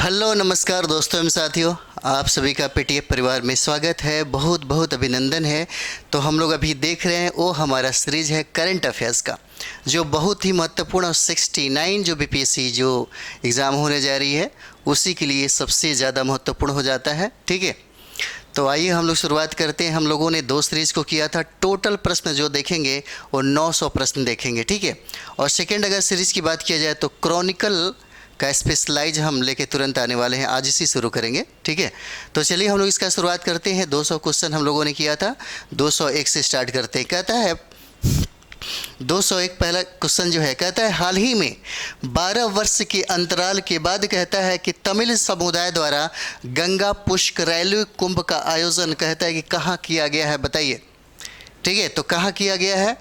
Hello नमस्कार दोस्तों एवं साथियों, आप सभी का पीटीएफ परिवार में स्वागत है। बहुत बहुत अभिनंदन है। तो हम लोग अभी देख रहे हैं वो हमारा सीरीज है करंट अफेयर्स का, जो बहुत ही महत्वपूर्ण और 69 जो बीपीएससी जो एग्ज़ाम होने जा रही है उसी के लिए सबसे ज़्यादा महत्वपूर्ण हो जाता है। ठीक है, तो आइए हम लोग शुरुआत करते हैं। हम लोगों ने 2 सीरीज़ को किया था। टोटल प्रश्न जो देखेंगे वो 900 प्रश्न देखेंगे। ठीक है, और सेकेंड अगर सीरीज़ की बात किया जाए तो क्रॉनिकल का स्पेशलाइज हम लेके तुरंत आने वाले हैं, आज इसी शुरू करेंगे। ठीक है, तो चलिए हम लोग इसका शुरुआत करते हैं। 200 क्वेश्चन हम लोगों ने किया था, 201 से स्टार्ट करते हैं। कहता है 201 पहला क्वेश्चन जो है, कहता है हाल ही में 12 वर्ष के अंतराल के बाद कहता है कि तमिल समुदाय द्वारा गंगा पुष्कर कुंभ का आयोजन कहता है कि कहाँ किया गया है, बताइए। ठीक है, तो कहाँ किया गया है,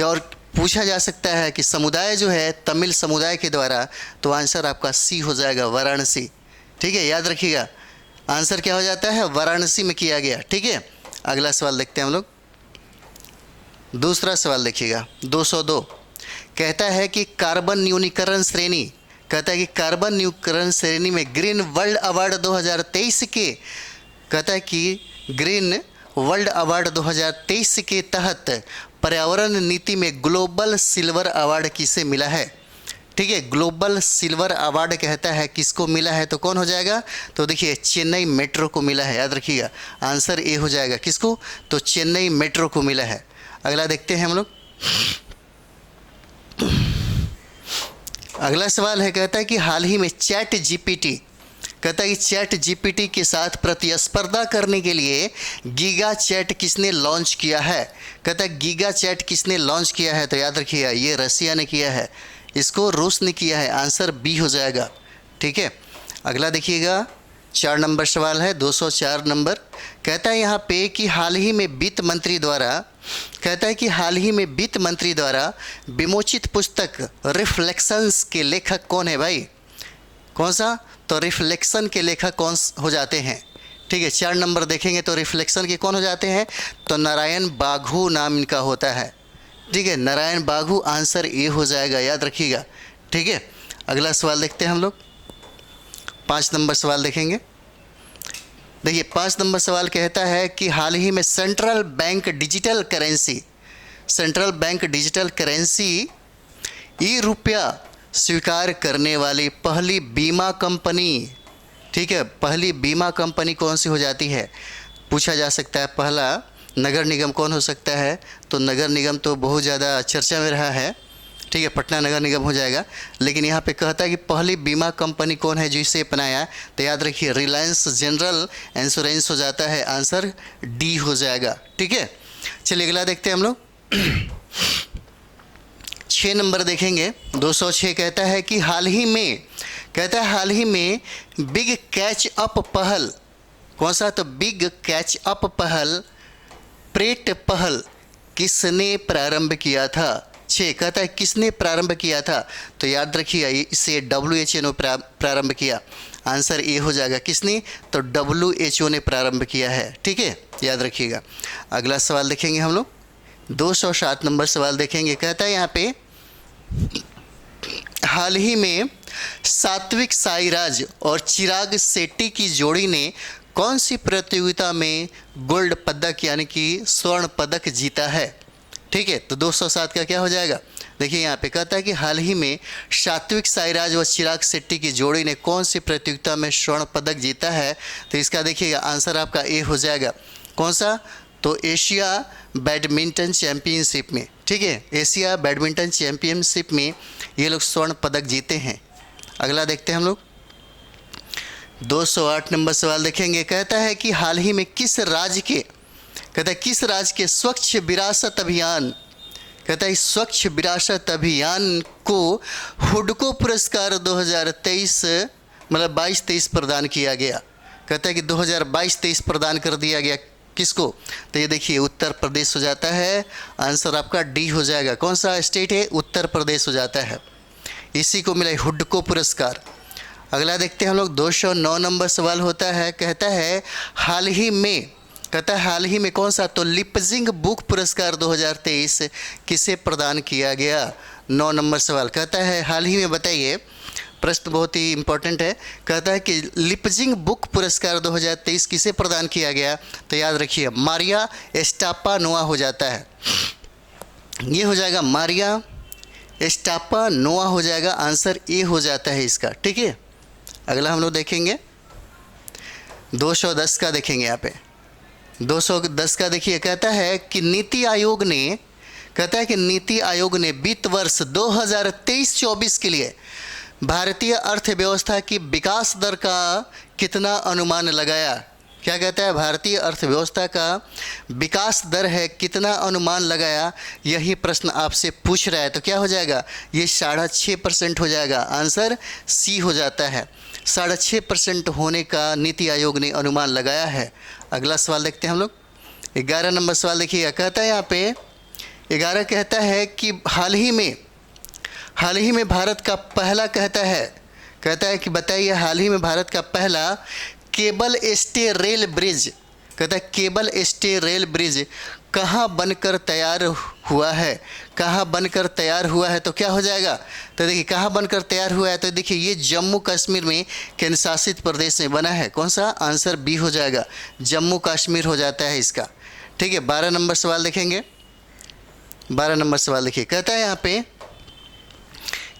और पूछा जा सकता है कि समुदाय जो है तमिल समुदाय के द्वारा, तो आंसर आपका सी हो जाएगा, वाराणसी। ठीक है, याद रखिएगा, आंसर क्या हो जाता है, वाराणसी में किया गया। ठीक है, अगला सवाल देखते हैं हम लोग। दूसरा सवाल देखिएगा 202, कहता है कि कार्बन न्यूनीकरण श्रेणी, कहता है कि कार्बन न्यूनीकरण श्रेणी में ग्रीन वर्ल्ड अवार्ड 2023 के, कहता है कि ग्रीन वर्ल्ड अवार्ड 2023 के तहत पर्यावरण नीति में ग्लोबल सिल्वर अवार्ड किसे मिला है। ठीक है, ग्लोबल सिल्वर अवार्ड कहता है किसको मिला है, तो कौन हो जाएगा, तो देखिए चेन्नई मेट्रो को मिला है। याद रखिएगा, आंसर ए हो जाएगा, किसको, तो चेन्नई मेट्रो को मिला है। अगला देखते हैं हम लोग। अगला सवाल है, कहता है कि हाल ही में चैट जीपीटी, कहता है कि चैट जीपीटी के साथ प्रतिस्पर्धा करने के लिए गीगा चैट किसने लॉन्च किया है। कहता है गीगा चैट किसने लॉन्च किया है, तो याद रखिएगा ये रसिया ने किया है, इसको रूस ने किया है, आंसर बी हो जाएगा। ठीक है, अगला देखिएगा 4 नंबर सवाल है, 204 नंबर। कहता है यहाँ पे कि हाल ही में वित्त मंत्री द्वारा, कहता है कि हाल ही में वित्त मंत्री द्वारा विमोचित पुस्तक रिफ्लेक्शंस के लेखक कौन है भाई, कौन सा, तो रिफ्लेक्शन के लेखक कौन हो जाते हैं। ठीक है, 4 नंबर देखेंगे तो रिफ्लेक्शन के कौन हो जाते हैं, तो नारायण बाघू नाम इनका होता है। ठीक है, नारायण बाघू, आंसर ए हो जाएगा, याद रखिएगा। ठीक है, अगला सवाल देखते हैं हम लोग। 5 नंबर सवाल देखेंगे। देखिए 5 नंबर सवाल कहता है कि हाल ही में central bank digital currency, central bank digital currency e रुपया स्वीकार करने वाली पहली बीमा कंपनी, ठीक है, पहली बीमा कंपनी कौन सी हो जाती है, पूछा जा सकता है। पहला नगर निगम कौन हो सकता है, तो नगर निगम तो बहुत ज़्यादा चर्चा में रहा है। ठीक है, पटना नगर निगम हो जाएगा, लेकिन यहाँ पे कहता है कि पहली बीमा कंपनी कौन है जो इसे अपनाया, तो याद रखिए रिलायंस जनरल इंश्योरेंस हो जाता है, आंसर डी हो जाएगा। ठीक है, चलिए अगला देखते हैं हम लोग। 6 नंबर देखेंगे, 206 कहता है कि हाल ही में, कहता है हाल ही में बिग कैच अप पहल, कौन सा, तो बिग कैच अप पहल, प्रेट पहल किसने प्रारंभ किया था। 6 कहता है किसने प्रारंभ किया था, तो याद रखिए इसे WHO ने प्रारंभ किया, आंसर ए हो जाएगा, किसने, तो WHO ने प्रारंभ किया है। ठीक है, याद रखिएगा। अगला सवाल देखेंगे हम लोग, 207 नंबर सवाल देखेंगे। कहता है यहाँ पे हाल ही में सात्विक साईराज और चिराग शेट्टी की जोड़ी ने कौन सी प्रतियोगिता में गोल्ड पदक यानी कि स्वर्ण पदक जीता है। ठीक है, तो 207 का क्या हो जाएगा, देखिए यहाँ पे कहता है कि हाल ही में सात्विक साईराज व चिराग शेट्टी की जोड़ी ने कौन सी प्रतियोगिता में स्वर्ण पदक जीता है, तो इसका देखिएगा आंसर आपका ए हो जाएगा, कौन सा, तो एशिया बैडमिंटन चैम्पियनशिप में। ठीक है, एशिया बैडमिंटन चैम्पियनशिप में ये लोग स्वर्ण पदक जीते हैं। अगला देखते हैं हम लोग, 208 नंबर सवाल देखेंगे। कहता है कि हाल ही में किस राज्य के, कहता है किस राज्य के स्वच्छ विरासत अभियान, कहता है स्वच्छ विरासत अभियान को हुडको पुरस्कार 2023 मतलब 22-23 प्रदान किया गया। कहता है कि 2022-23 प्रदान कर दिया गया, किसको, तो ये देखिए उत्तर प्रदेश हो जाता है, आंसर आपका डी हो जाएगा। कौन सा स्टेट है, उत्तर प्रदेश हो जाता है, इसी को मिला हुडको पुरस्कार। अगला देखते हैं हम लोग, 209 नंबर सवाल होता है। कहता है हाल ही में, कहता है हाल ही में कौन सा, तो लिपजिंग बुक पुरस्कार 2023 किसे प्रदान किया गया। 9 नंबर सवाल कहता है हाल ही में बताइए प्रश्न बहुत ही इंपॉर्टेंट है। कहता है कि लिपजिंग बुक पुरस्कार 2023 किसे प्रदान किया गया? तो याद रखिए मारिया एस्टापानोआ हो जाता है। ये हो जाएगा मारिया एस्टापानोआ हो जाएगा, आंसर ए हो जाता है इसका। ठीक है, अगला हम लोग देखेंगे 210 का। देखेंगे यहाँ पे 210 का देखिए, कहता है कि नीति आयोग ने वित्त वर्ष 2023-24 के लिए भारतीय अर्थव्यवस्था की विकास दर का कितना अनुमान लगाया? क्या कहता है? भारतीय अर्थव्यवस्था का विकास दर है, कितना अनुमान लगाया? यही प्रश्न आपसे पूछ रहा है। तो क्या हो जाएगा? ये 6.5% हो जाएगा, आंसर सी हो जाता है। 6.5% होने का नीति आयोग ने अनुमान लगाया है। अगला सवाल देखते हैं हम लोग 11 नंबर सवाल। देखिएगा, कहता है यहाँ पे 11 कहता है कि हाल ही में भारत का पहला कहता है कि बताइए हाल ही में भारत का पहला केबल स्टे रेल ब्रिज, कहता है केबल स्टे रेल ब्रिज कहाँ बनकर तैयार हुआ है? कहाँ बनकर तैयार हुआ है? तो क्या हो जाएगा? तो देखिए कहाँ बनकर तैयार हुआ है, तो देखिए ये जम्मू कश्मीर में केंद्र शासित प्रदेश में बना है। कौन सा? आंसर बी हो जाएगा, जम्मू कश्मीर हो जाता है इसका। ठीक है, 12 नंबर सवाल देखेंगे। 12 नंबर सवाल देखिए, कहता है यहाँ पे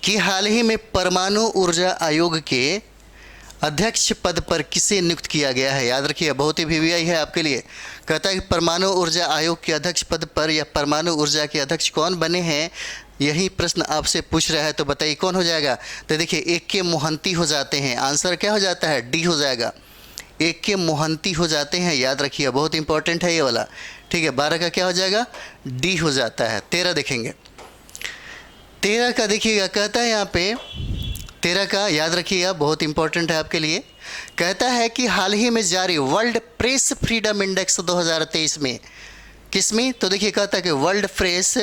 कि हाल ही में परमाणु ऊर्जा आयोग के अध्यक्ष पद पर किसे नियुक्त किया गया है? याद रखिए बहुत ही वीवीआई है आपके लिए। कहता है कि परमाणु ऊर्जा आयोग के अध्यक्ष पद पर या परमाणु ऊर्जा के अध्यक्ष कौन बने हैं, यही प्रश्न आपसे पूछ रहा है। तो बताइए कौन हो जाएगा? तो देखिए एक के मोहंती हो जाते हैं, आंसर क्या हो जाता है? डी हो जाएगा, एक के मोहंती हो जाते हैं। याद रखिए बहुत इंपॉर्टेंट है ये वाला। ठीक है, 12 का क्या हो जाएगा? डी हो जाता है। 13 देखेंगे, 13 का देखिएगा, कहता है यहाँ पे 13 का याद रखिएगा बहुत इंपॉर्टेंट है आपके लिए। कहता है कि हाल ही में जारी वर्ल्ड प्रेस फ्रीडम इंडेक्स 2023 में किसमें? तो देखिए कहता है कि वर्ल्ड प्रेस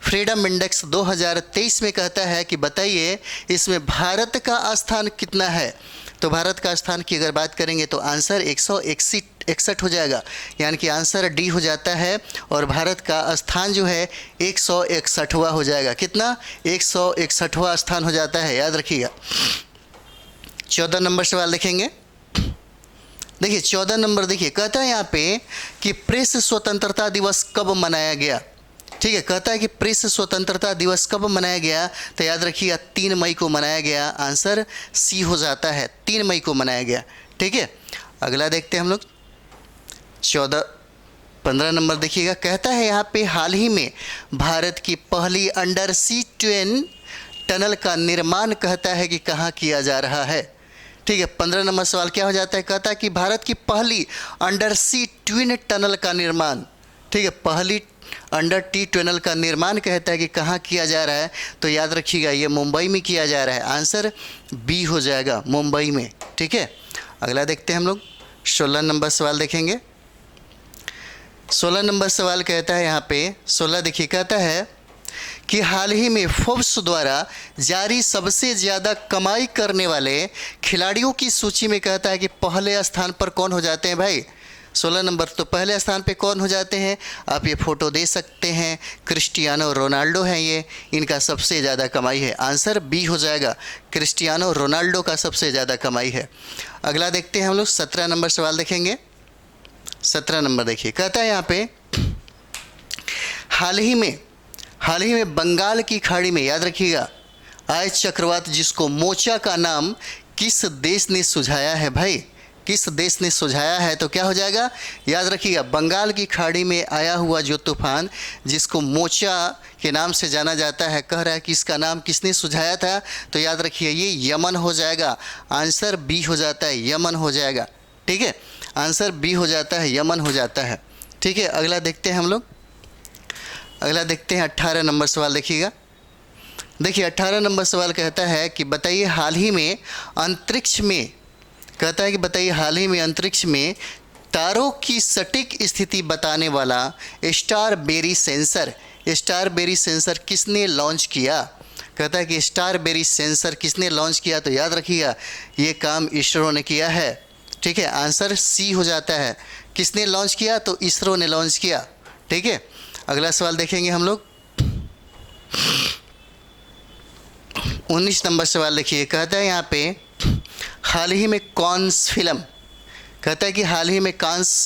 फ्रीडम इंडेक्स 2023 में कहता है कि बताइए इसमें भारत का स्थान कितना है? तो भारत का स्थान की अगर बात करेंगे तो आंसर 161 हो जाएगा, यानी कि आंसर डी हो जाता है। और भारत का स्थान जो है 161वां हो जाएगा। कितना? 161वां स्थान हो जाता है, याद रखिएगा। 14 नंबर सवाल देखेंगे। देखिए 14 नंबर देखिए, कहता है यहाँ पे कि प्रेस स्वतंत्रता दिवस कब मनाया गया? ठीक है, कहता है कि प्रेस स्वतंत्रता दिवस कब मनाया गया? तो याद रखिएगा 3 मई को मनाया गया, आंसर सी हो जाता है, 3 मई को मनाया गया। ठीक है, अगला देखते हैं हम लोग 15 नंबर देखिएगा। कहता है यहाँ पे हाल ही में भारत की पहली अंडर सी ट्रेन टनल का निर्माण कहता है कि कहाँ किया जा रहा है? ठीक है, 15 नंबर सवाल क्या हो जाता है? कहता है कि भारत की पहली अंडर सी ट्विन टनल का निर्माण, ठीक है, पहली अंडर टी टनल का निर्माण कहता है कि कहाँ किया जा रहा है? तो याद रखिएगा ये मुंबई में किया जा रहा है, आंसर बी हो जाएगा, मुंबई में। ठीक है, अगला देखते हैं हम लोग 16 नंबर सवाल देखेंगे। 16 नंबर सवाल कहता है यहाँ पे 16 देखिए, कहता है कि हाल ही में फोर्ब्स द्वारा जारी सबसे ज़्यादा कमाई करने वाले खिलाड़ियों की सूची में कहता है कि पहले स्थान पर कौन हो जाते हैं भाई? 16 नंबर तो पहले स्थान पे कौन हो जाते हैं? आप ये फ़ोटो दे सकते हैं, क्रिस्टियानो रोनाल्डो हैं ये, इनका सबसे ज़्यादा कमाई है, आंसर बी हो जाएगा, क्रिस्टियानो रोनाल्डो का सबसे ज़्यादा कमाई है। अगला देखते हैं हम लोग 17 नंबर सवाल देखेंगे। 17 नंबर देखिए, कहता है यहाँ पे हाल ही में बंगाल की खाड़ी में, याद रखिएगा, आए चक्रवात जिसको मोचा का नाम किस देश ने सुझाया है भाई? किस देश ने सुझाया है? तो क्या हो जाएगा? याद रखिएगा बंगाल की खाड़ी में आया हुआ जो तूफान जिसको मोचा के नाम से जाना जाता है, कह रहा है कि इसका नाम किसने सुझाया था? तो याद रखिए ये यमन हो जाएगा, आंसर बी हो जाता है, यमन हो जाएगा। ठीक है, आंसर बी हो जाता है, यमन हो जाता है। ठीक है, अगला देखते हैं हम लोग, अगला देखते हैं 18 नंबर सवाल देखिएगा। देखिए 18 नंबर सवाल कहता है कि बताइए हाल ही में अंतरिक्ष में, कहता है कि बताइए हाल ही में अंतरिक्ष में तारों की सटीक स्थिति बताने वाला स्टारबेरी सेंसर किसने लॉन्च किया? कहता है कि स्टारबेरी सेंसर किसने लॉन्च किया? तो याद रखिएगा ये काम इसरो ने किया है। ठीक है, आंसर सी हो जाता है। किसने लॉन्च किया? तो इसरो ने लॉन्च किया। ठीक है, अगला सवाल देखेंगे हम लोग। 19 नंबर सवाल देखिए, कहता है यहाँ पे हाल ही में कौन सी फिल्म, कहता है कि हाल ही में कांस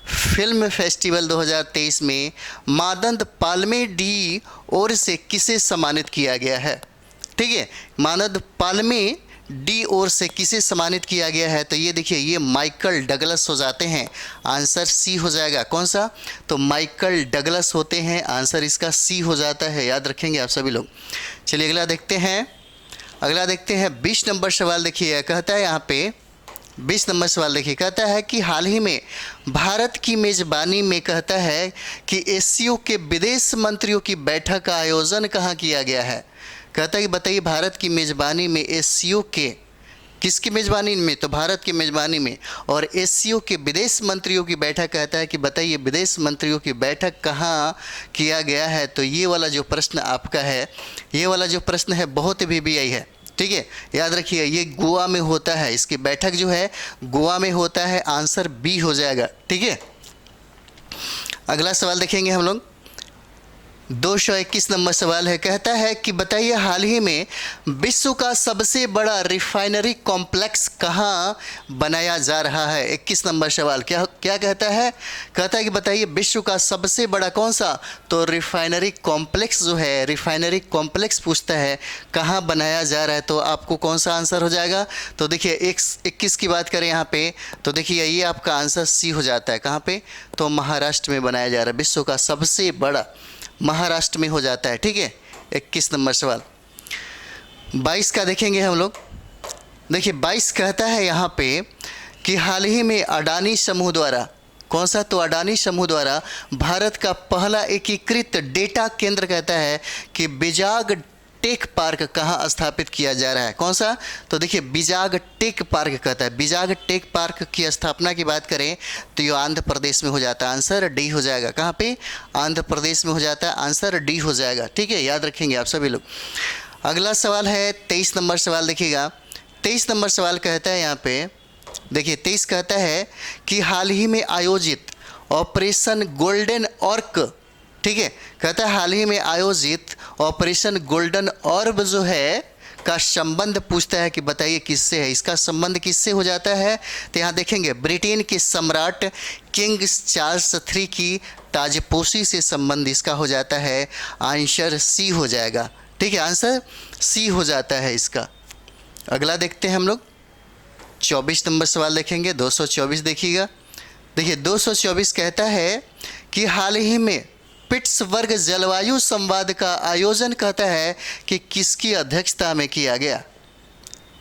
फिल्म फेस्टिवल 2023 में मानद पाल्मे डी ओर से किसे सम्मानित किया गया है। ठीक है, मानद पाल्मे डी ओर से किसे सम्मानित किया गया है, तो ये देखिए ये माइकल डगलस हो जाते हैं। आंसर सी हो जाएगा, कौन सा, तो माइकल डगलस होते हैं। आंसर इसका सी हो जाता है, याद रखेंगे आप सभी लोग। चलिए अगला देखते हैं, 20 नंबर सवाल देखिए, कहता है यहाँ पे 20 नंबर सवाल देखिए, कहता है कि हाल ही में भारत की मेज़बानी में कहता है कि एससीओ के विदेश मंत्रियों की बैठक का आयोजन कहाँ किया गया है। कहता है कि बताइए भारत की मेज़बानी में एससीओ के, किसकी मेज़बानी में, तो भारत की मेज़बानी में, और एससीओ के विदेश मंत्रियों की बैठक, कहता है कि बताइए विदेश मंत्रियों की बैठक कहाँ किया गया है। तो ये वाला जो प्रश्न आपका है, ये वाला जो प्रश्न है बहुत VBI है। ठीक है, याद रखिए ये गोवा में होता है, इसकी बैठक जो है गोवा में होता है। आंसर बी हो जाएगा। ठीक है, अगला सवाल देखेंगे हम लोग, 221 नंबर सवाल है, कहता है कि बताइए हाल ही में विश्व का सबसे बड़ा रिफाइनरी कॉम्प्लेक्स कहाँ बनाया जा रहा है। 21 नंबर सवाल क्या क्या कहता है, कहता है कि बताइए विश्व का सबसे बड़ा कौन सा, तो रिफाइनरी कॉम्प्लेक्स जो है, रिफाइनरी कॉम्प्लेक्स पूछता है कहाँ बनाया जा रहा है, तो आपको कौन सा आंसर हो जाएगा। तो देखिए 21 की बात करें यहाँ पे, तो देखिए ये आपका आंसर सी हो जाता है। कहाँ पे, तो महाराष्ट्र में बनाया जा रहा है, विश्व का सबसे बड़ा महाराष्ट्र में हो जाता है। ठीक है, 21 नंबर सवाल। 22 का देखेंगे हम लोग, देखिए 22 कहता है यहाँ पे कि हाल ही में अडानी समूह द्वारा, कौन सा, तो अडानी समूह द्वारा भारत का पहला एकीकृत डेटा केंद्र कहता है कि बिजाग टेक पार्क कहाँ स्थापित किया जा रहा है। कौन सा, तो देखिए बिजाग टेक पार्क कहता है। बिजाग टेक पार्क की स्थापना की बात करें तो ये आंध्र प्रदेश में हो जाता है। आंसर डी हो जाएगा। कहाँ पे, आंध्र प्रदेश में हो जाता है। आंसर डी हो जाएगा। ठीक है, याद रखेंगे आप सभी लोग। अगला सवाल है 23 नंबर सवाल देखिएगा। 23 नंबर सवाल कहता है यहाँ पे, देखिए 23 कहता है कि हाल ही में आयोजित ऑपरेशन गोल्डन ऑर्क, ठीक है, कहता है हाल ही में आयोजित ऑपरेशन गोल्डन ऑर्ब जो है का संबंध पूछता है कि बताइए किससे है। इसका संबंध किससे हो जाता है, तो यहाँ देखेंगे ब्रिटेन के सम्राट किंग चार्ल्स III की ताजपोशी से संबंध इसका हो जाता है। आंसर सी हो जाएगा। ठीक है, आंसर सी हो जाता है इसका। अगला देखते हैं हम लोग, 24 नंबर सवाल देखेंगे। 224 देखिएगा। देखिए 224 कहता है कि हाल ही में पिट्सबर्ग जलवायु संवाद का आयोजन कहता है कि किसकी अध्यक्षता में किया गया।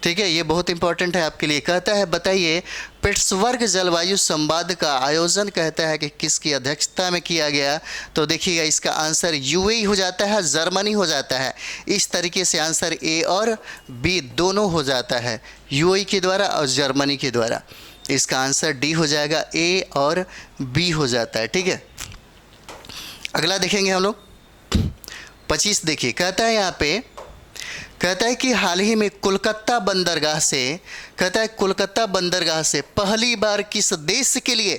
ठीक है, ये बहुत इंपॉर्टेंट है आपके लिए। कहता है बताइए पिट्सबर्ग जलवायु संवाद का आयोजन कहता है कि किसकी अध्यक्षता में किया गया। तो देखिएगा इसका आंसर UAE हो जाता है, जर्मनी हो जाता है। इस तरीके से आंसर A और B दोनों हो जाता है, UAE के द्वारा और जर्मनी के द्वारा। इसका आंसर डी हो जाएगा, A और B हो जाता है। ठीक है, अगला देखेंगे हम लोग 25 देखिए। कहता है यहाँ पे, कहता है कि हाल ही में कोलकाता बंदरगाह से, कहता है कोलकाता बंदरगाह से पहली बार किस देश के लिए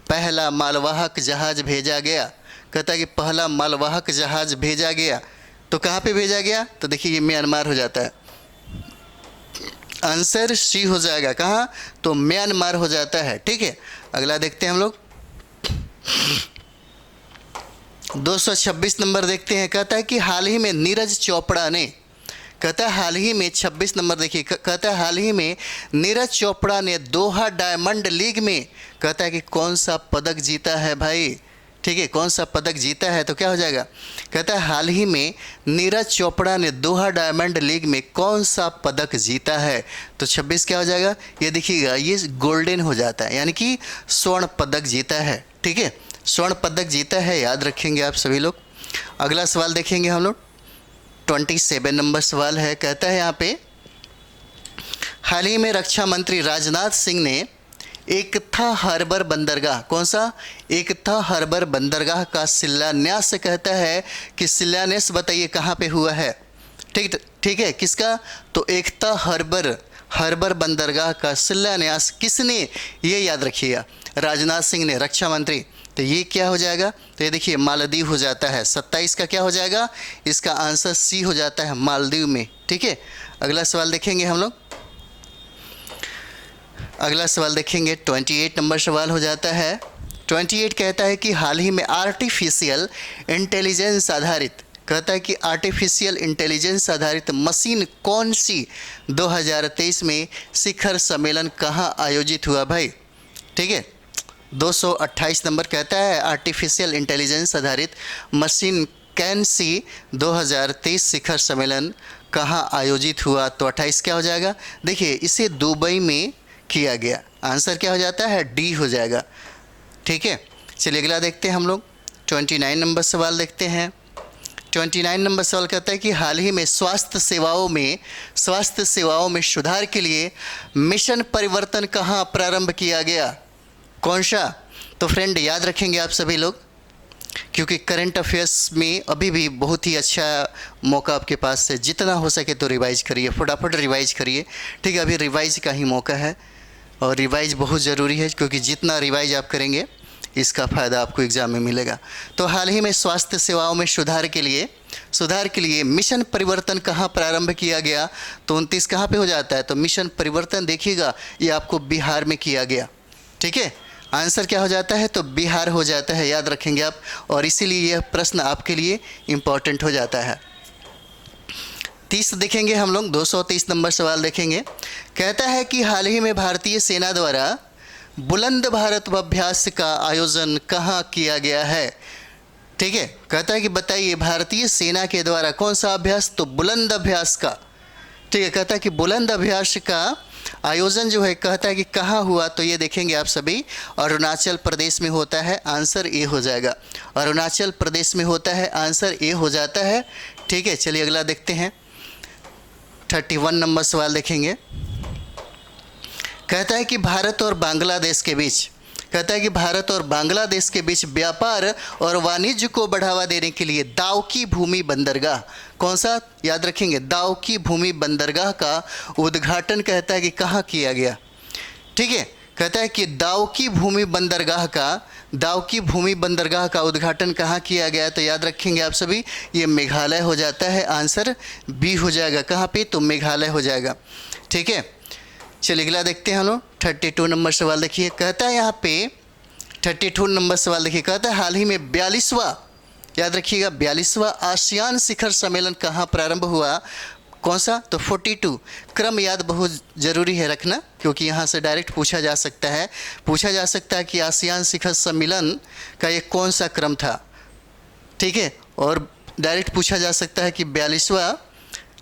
पहला मालवाहक जहाज भेजा गया। कहता है कि पहला मालवाहक जहाज भेजा गया, तो कहाँ पे भेजा गया, तो देखिए ये म्यांमार हो जाता है। आंसर सी हो जाएगा। कहाँ, तो म्यांमार हो जाता है। ठीक है, अगला देखते हैं हम लोग 226 नंबर देखते हैं। कहता है कि हाल ही में नीरज चोपड़ा ने, कहता है हाल ही में 26 नंबर देखिए, कहता है हाल ही में नीरज चोपड़ा ने दोहा डायमंड लीग में, कहता है कि कौन सा पदक जीता है भाई। ठीक है, कौन सा पदक जीता है, तो क्या हो जाएगा, कहता है हाल ही में नीरज चोपड़ा ने दोहा डायमंड लीग में कौन सा पदक जीता है। तो 26 क्या हो जाएगा, ये देखिएगा ये गोल्डन हो जाता है, यानी कि स्वर्ण पदक जीता है। ठीक है, स्वर्ण पदक जीता है, याद रखेंगे आप सभी लोग। अगला सवाल देखेंगे हम लोग, 27 नंबर सवाल है। कहता है यहाँ पे हाल ही में रक्षा मंत्री राजनाथ सिंह ने एकता हार्बर बंदरगाह, कौन सा, एकता हार्बर बंदरगाह का शिलान्यास, कहता है कि शिलान्यास बताइए कहाँ पे हुआ है। ठीक है, किसका, तो एकता हार्बर बंदरगाह का शिलान्यास किसने, ये याद रखिएगा, राजनाथ सिंह ने, रक्षा मंत्री तो ये क्या हो जाएगा, तो ये देखिए मालदीव हो जाता है। 27 का क्या हो जाएगा, इसका आंसर सी हो जाता है, मालदीव में। ठीक है, अगला सवाल देखेंगे हम लोग। अगला सवाल देखेंगे 28 नंबर सवाल हो जाता है। 28 कहता है कि हाल ही में आर्टिफिशियल इंटेलिजेंस आधारित, कहता है कि आर्टिफिशियल इंटेलिजेंस आधारित मशीन कौन सी 2023 में शिखर सम्मेलन कहाँ आयोजित हुआ भाई। ठीक है, 228 नंबर कहता है आर्टिफिशियल इंटेलिजेंस आधारित मशीन कैन सी 2023 शिखर सम्मेलन कहाँ आयोजित हुआ। तो 28 क्या हो जाएगा, देखिए इसे दुबई में किया गया। आंसर क्या हो जाता है, डी हो जाएगा। ठीक है, चलिए अगला देखते हैं हम लोग। 29 नंबर सवाल देखते हैं। 29 नंबर सवाल कहता है कि हाल ही में स्वास्थ्य सेवाओं में सुधार के लिए मिशन परिवर्तन कहाँ प्रारंभ किया गया, कौन सा। तो फ्रेंड याद रखेंगे आप सभी लोग, क्योंकि करंट अफेयर्स में अभी भी बहुत ही अच्छा मौका आपके पास है। जितना हो सके तो रिवाइज करिए, फटाफट रिवाइज करिए। ठीक है, अभी रिवाइज का ही मौका है और रिवाइज बहुत ज़रूरी है, क्योंकि जितना रिवाइज आप करेंगे इसका फ़ायदा आपको एग्ज़ाम में मिलेगा। तो हाल ही में स्वास्थ्य सेवाओं में सुधार के लिए मिशन परिवर्तन कहाँ प्रारंभ किया गया। तो 29 कहाँ पे हो जाता है, तो मिशन परिवर्तन देखिएगा ये आपको बिहार में किया गया। ठीक है, आंसर क्या हो जाता है, तो बिहार हो जाता है, याद रखेंगे आप। और इसीलिए यह प्रश्न आपके लिए इम्पॉर्टेंट हो जाता है। 30 देखेंगे हम लोग, 230 नंबर सवाल देखेंगे। कहता है कि हाल ही में भारतीय सेना द्वारा बुलंद भारत अभ्यास का आयोजन कहाँ किया गया है। ठीक है, कहता है कि बताइए भारतीय सेना के द्वारा कौन सा अभ्यास, तो बुलंद अभ्यास का। ठीक है, कहता है कि बुलंद अभ्यास का आयोजन जो है, कहता है कि कहाँ हुआ। तो ये देखेंगे आप सभी, अरुणाचल प्रदेश में होता है। आंसर ए हो जाएगा, अरुणाचल प्रदेश में होता है, आंसर ए हो जाता है। ठीक है, चलिए अगला देखते हैं। 31 नंबर सवाल देखेंगे। कहता है कि भारत और बांग्लादेश के बीच व्यापार और वाणिज्य को बढ़ावा देने के लिए दाव की भूमि बंदरगाह, कौन सा, याद रखेंगे, दाव की भूमि बंदरगाह का उद्घाटन कहता है कि कहाँ किया गया। ठीक है, कहता है कि दाव की भूमि बंदरगाह का उद्घाटन कहाँ किया गया। तो याद रखेंगे आप सभी, ये मेघालय हो जाता है। आंसर बी हो जाएगा, कहाँ पे, तो मेघालय हो जाएगा। ठीक है, चलिए अगला देखते हैं हम लोग। 32 नंबर सवाल देखिए। कहता है यहाँ पे 32 नंबर सवाल देखिए, कहता है हाल ही में 42वां, याद रखिएगा, 42वां आसियान शिखर सम्मेलन कहाँ प्रारंभ हुआ, कौन सा, तो 42। क्रम याद बहुत ज़रूरी है रखना, क्योंकि यहाँ से डायरेक्ट पूछा जा सकता है कि आसियान शिखर सम्मेलन का ये कौन सा क्रम था। ठीक है, और डायरेक्ट पूछा जा सकता है कि 42वां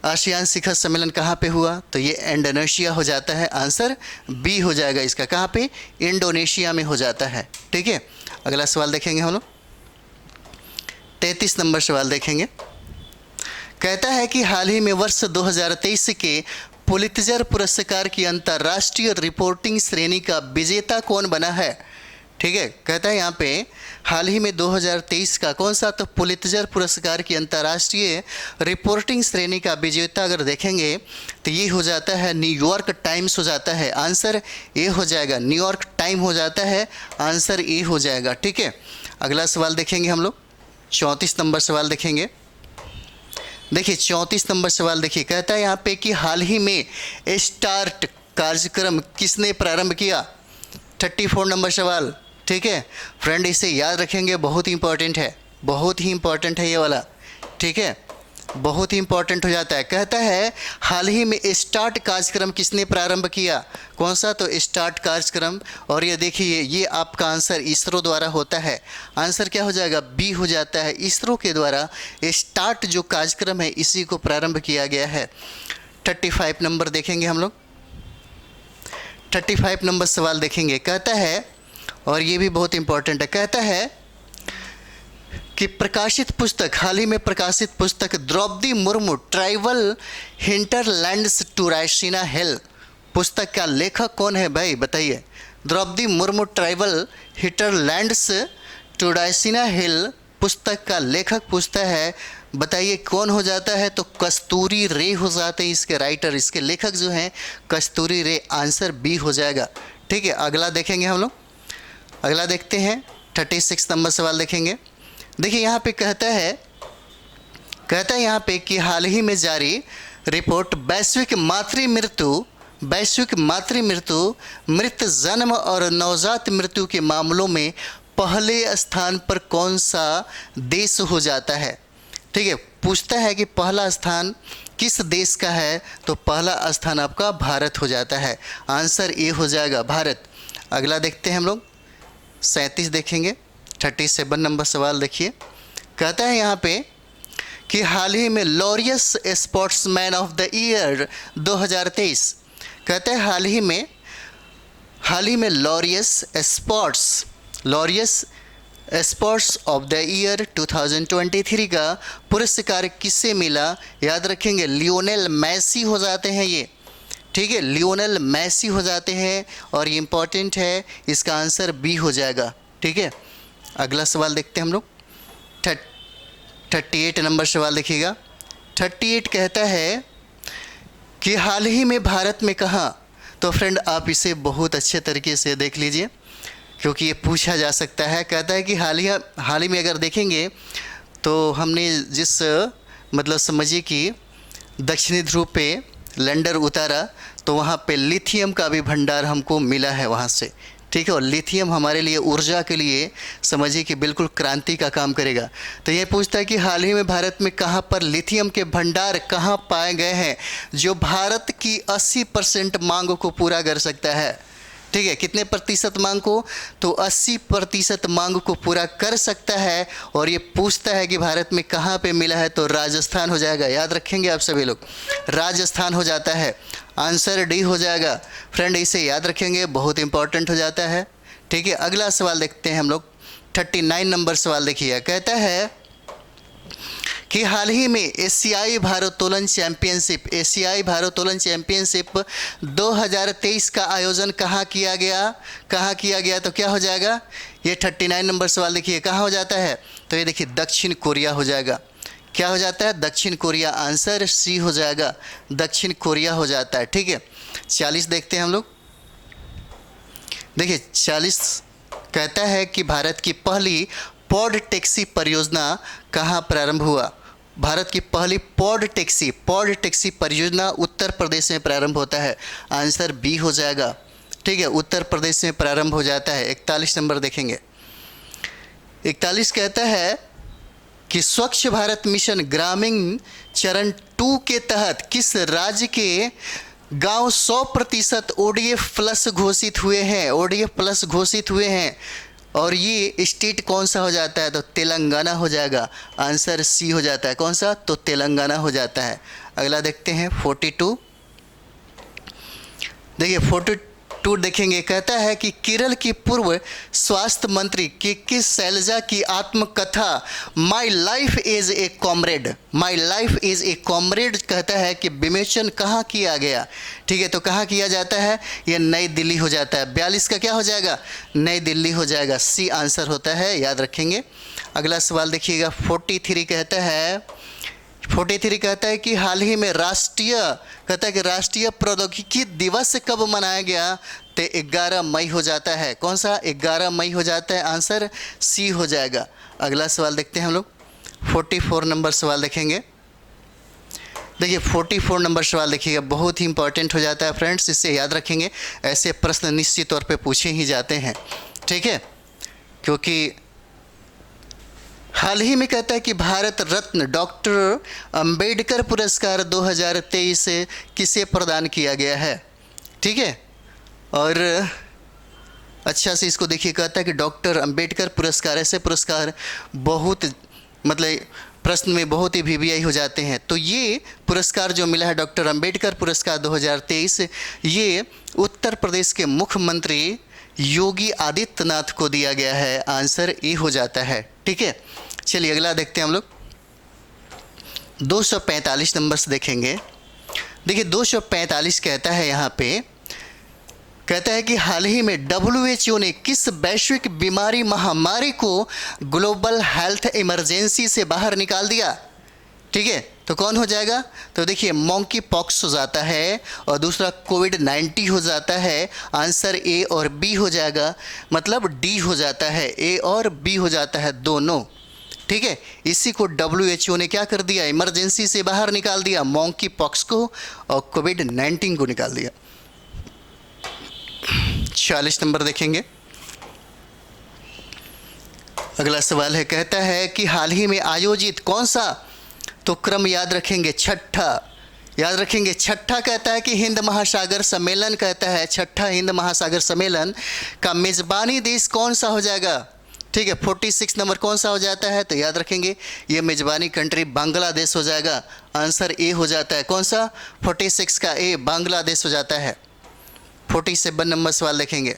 आसियान शिखर सम्मेलन कहाँ पे हुआ। तो ये इंडोनेशिया हो जाता है। आंसर बी हो जाएगा इसका, कहाँ पे, इंडोनेशिया में हो जाता है। ठीक है, अगला सवाल देखेंगे हम लोग। 33 नंबर सवाल देखेंगे। कहता है कि हाल ही में वर्ष 2023 के पुलित्जर पुरस्कार की अंतर्राष्ट्रीय रिपोर्टिंग श्रेणी का विजेता कौन बना है। ठीक है, कहता है यहाँ पे हाल ही में 2023 का कौन सा, तो पुलित्जर पुरस्कार की अंतर्राष्ट्रीय रिपोर्टिंग श्रेणी का विजेता अगर देखेंगे तो ये हो जाता है न्यूयॉर्क टाइम्स हो जाता है। आंसर ए हो जाएगा, न्यूयॉर्क टाइम हो जाता है। आंसर ए हो जाएगा। ठीक है, अगला सवाल देखेंगे हम लोग। 34 नंबर सवाल देखेंगे। देखिए 34 नंबर सवाल देखिए, कहता है यहाँ पे कि हाल ही में स्टार्ट कार्यक्रम किसने प्रारंभ किया। 34 नंबर सवाल। ठीक है फ्रेंड, इसे याद रखेंगे, बहुत ही इंपॉर्टेंट है ये वाला। ठीक है, बहुत ही इंपॉर्टेंट हो जाता है। कहता है हाल ही में स्टार्ट कार्यक्रम किसने प्रारंभ किया, कौन सा, तो स्टार्ट कार्यक्रम। और ये देखिए ये आपका आंसर इसरो द्वारा होता है। आंसर क्या हो जाएगा, बी हो जाता है। इसरो के द्वारा स्टार्ट जो कार्यक्रम है इसी को प्रारंभ किया गया है। 35 नंबर देखेंगे हम लोग। 35 नंबर सवाल देखेंगे। कहता है, और ये भी बहुत इंपॉर्टेंट है, कहता है कि प्रकाशित पुस्तक, हाल ही में प्रकाशित पुस्तक Draupadi Murmu tribal hinterlands to Raisina hill, पुस्तक का लेखक कौन है भाई बताइए। Draupadi Murmu tribal hinterlands to Raisina hill पुस्तक का लेखक पूछता है, बताइए कौन हो जाता है, तो कस्तूरी रे हो जाते हैं इसके राइटर, इसके लेखक जो हैं कस्तूरी रे। आंसर बी हो जाएगा। ठीक है, अगला देखेंगे हम लोग। अगला देखते हैं 36 नंबर सवाल देखेंगे। देखिए यहाँ पे कहता है यहाँ पे कि हाल ही में जारी रिपोर्ट वैश्विक मातृ मृत्यु, मृत जन्म और नवजात मृत्यु के मामलों में पहले स्थान पर कौन सा देश हो जाता है। ठीक है, पूछता है कि पहला स्थान किस देश का है, तो पहला स्थान आपका भारत हो जाता है। आंसर ए हो जाएगा भारत। अगला देखते हैं हम लोग 37 देखेंगे। 37 नंबर सवाल देखिए, कहता है यहाँ पे कि हाल ही में Laureus sportsman of the year 2023, कहते हैं हाल ही में Laureus sports of the year 2023 का पुरस्कार किसे मिला। याद रखेंगे लियोनेल मैसी हो जाते हैं ये। ठीक है, लियोनेल मैसी हो जाते हैं और ये इम्पॉर्टेंट है, इसका आंसर बी हो जाएगा। ठीक है, अगला सवाल देखते हैं हम लोग 38 नंबर सवाल देखिएगा। 38 कहता है कि हाल ही में भारत में कहाँ, तो फ्रेंड आप इसे बहुत अच्छे तरीके से देख लीजिए क्योंकि ये पूछा जा सकता है। कहता है कि हाल ही में अगर देखेंगे तो हमने जिस मतलब समझिए कि दक्षिणी ध्रुव पे लैंडर उतारा तो वहाँ पे लिथियम का भी भंडार हमको मिला है वहाँ से। ठीक है, और लिथियम हमारे लिए ऊर्जा के लिए समझिए कि बिल्कुल क्रांति का काम करेगा। तो ये पूछता है कि हाल ही में भारत में कहाँ पर लिथियम के भंडार कहाँ पाए गए हैं जो भारत की 80% मांग को पूरा कर सकता है। ठीक है, कितने प्रतिशत मांग को, तो 80% मांग को पूरा कर सकता है। और ये पूछता है कि भारत में कहाँ पे मिला है, तो राजस्थान हो जाएगा। याद रखेंगे आप सभी लोग, राजस्थान हो जाता है। आंसर डी हो जाएगा फ्रेंड, इसे याद रखेंगे, बहुत इंपॉर्टेंट हो जाता है। ठीक है, अगला सवाल देखते हैं हम लोग 39 नंबर सवाल देखिए। कहता है कि हाल ही में एशियाई भारोत्तोलन चैंपियनशिप 2023 का आयोजन कहाँ किया गया, तो क्या हो जाएगा। ये 39 नंबर सवाल देखिए, कहाँ हो जाता है, तो ये देखिए दक्षिण कोरिया हो जाएगा। क्या हो जाता है, दक्षिण कोरिया। आंसर सी हो जाएगा, दक्षिण कोरिया हो जाता है। ठीक है, 40 देखते हैं हम लोग। देखिए 40 कहता है कि भारत की पहली पॉड टैक्सी परियोजना कहाँ प्रारंभ हुआ। भारत की पहली पॉड टैक्सी परियोजना उत्तर प्रदेश में प्रारंभ होता है। आंसर बी हो जाएगा। ठीक है, उत्तर प्रदेश में प्रारंभ हो जाता है। 41 नंबर देखेंगे। 41 कहता है कि स्वच्छ भारत मिशन ग्रामीण चरण 2 के तहत किस राज्य के गांव 100% ODF प्लस घोषित हुए हैं, और ये स्टेट कौन सा हो जाता है, तो तेलंगाना हो जाएगा। आंसर सी हो जाता है। कौन सा, तो तेलंगाना हो जाता है। अगला देखते हैं 42। देखिए 42 देखेंगे। कहता है कि केरल की पूर्व स्वास्थ्य मंत्री के शैलजा की आत्मकथा my life is a comrade कहता है कि विमोचन कहाँ किया गया। ठीक है, तो कहाँ किया जाता है, यह नई दिल्ली हो जाता है। 42 का क्या हो जाएगा, नई दिल्ली हो जाएगा। सी आंसर होता है, याद रखेंगे। अगला सवाल देखिएगा 43 कहता है कि हाल ही में राष्ट्रीय प्रौद्योगिकी दिवस कब मनाया गया, तो 11 मई हो जाता है। कौन सा, 11 मई हो जाता है। आंसर सी हो जाएगा। अगला सवाल देखते हैं हम लोग 44 नंबर सवाल देखेंगे। देखिए 44 नंबर सवाल देखिएगा, बहुत ही इंपॉर्टेंट हो जाता है फ्रेंड्स, इसे याद रखेंगे। ऐसे प्रश्न निश्चित तौर पे पूछे ही जाते हैं। ठीक है, क्योंकि हाल ही में कहता है कि भारत रत्न डॉक्टर अंबेडकर पुरस्कार 2023 किसे प्रदान किया गया है। ठीक है, और अच्छा से इसको देखिए। कहता है कि डॉक्टर अंबेडकर पुरस्कार, ऐसे पुरस्कार बहुत मतलब प्रश्न में बहुत ही VVI हो जाते हैं। तो ये पुरस्कार जो मिला है डॉक्टर अंबेडकर पुरस्कार 2023, ये उत्तर प्रदेश के मुख्यमंत्री योगी आदित्यनाथ को दिया गया है। आंसर ए हो जाता है। ठीक है, चलिए अगला देखते हैं हम लोग 245 नंबर से देखेंगे। देखिए 245 कहता है यहाँ पे, कहता है कि हाल ही में WHO ने किस वैश्विक बीमारी महामारी को ग्लोबल हेल्थ इमरजेंसी से बाहर निकाल दिया। ठीक है, तो कौन हो जाएगा? तो देखिए मॉन्की पॉक्स हो जाता है और दूसरा कोविड-19 हो जाता है। आंसर ए और बी हो जाएगा, मतलब डी हो जाता है, ए और बी हो जाता है दोनों। ठीक है, इसी को WHO ने क्या कर दिया, इमरजेंसी से बाहर निकाल दिया, मॉन्की पॉक्स को और कोविड-19 को निकाल दिया। 40 नंबर देखेंगे। अगला सवाल है, कहता है कि हाल ही में आयोजित कौन सा, तो क्रम याद रखेंगे, छठा याद रखेंगे। छठा कहता है कि हिंद महासागर सम्मेलन, कहता है छठा हिंद महासागर सम्मेलन का मेज़बानी देश कौन सा हो जाएगा? ठीक है, 46 नंबर कौन सा हो जाता है? तो याद रखेंगे ये मेज़बानी कंट्री बांग्लादेश हो जाएगा। आंसर ए हो जाता है, कौन सा? 46 का ए, बांग्लादेश हो जाता है। 47 नंबर सवाल देखेंगे।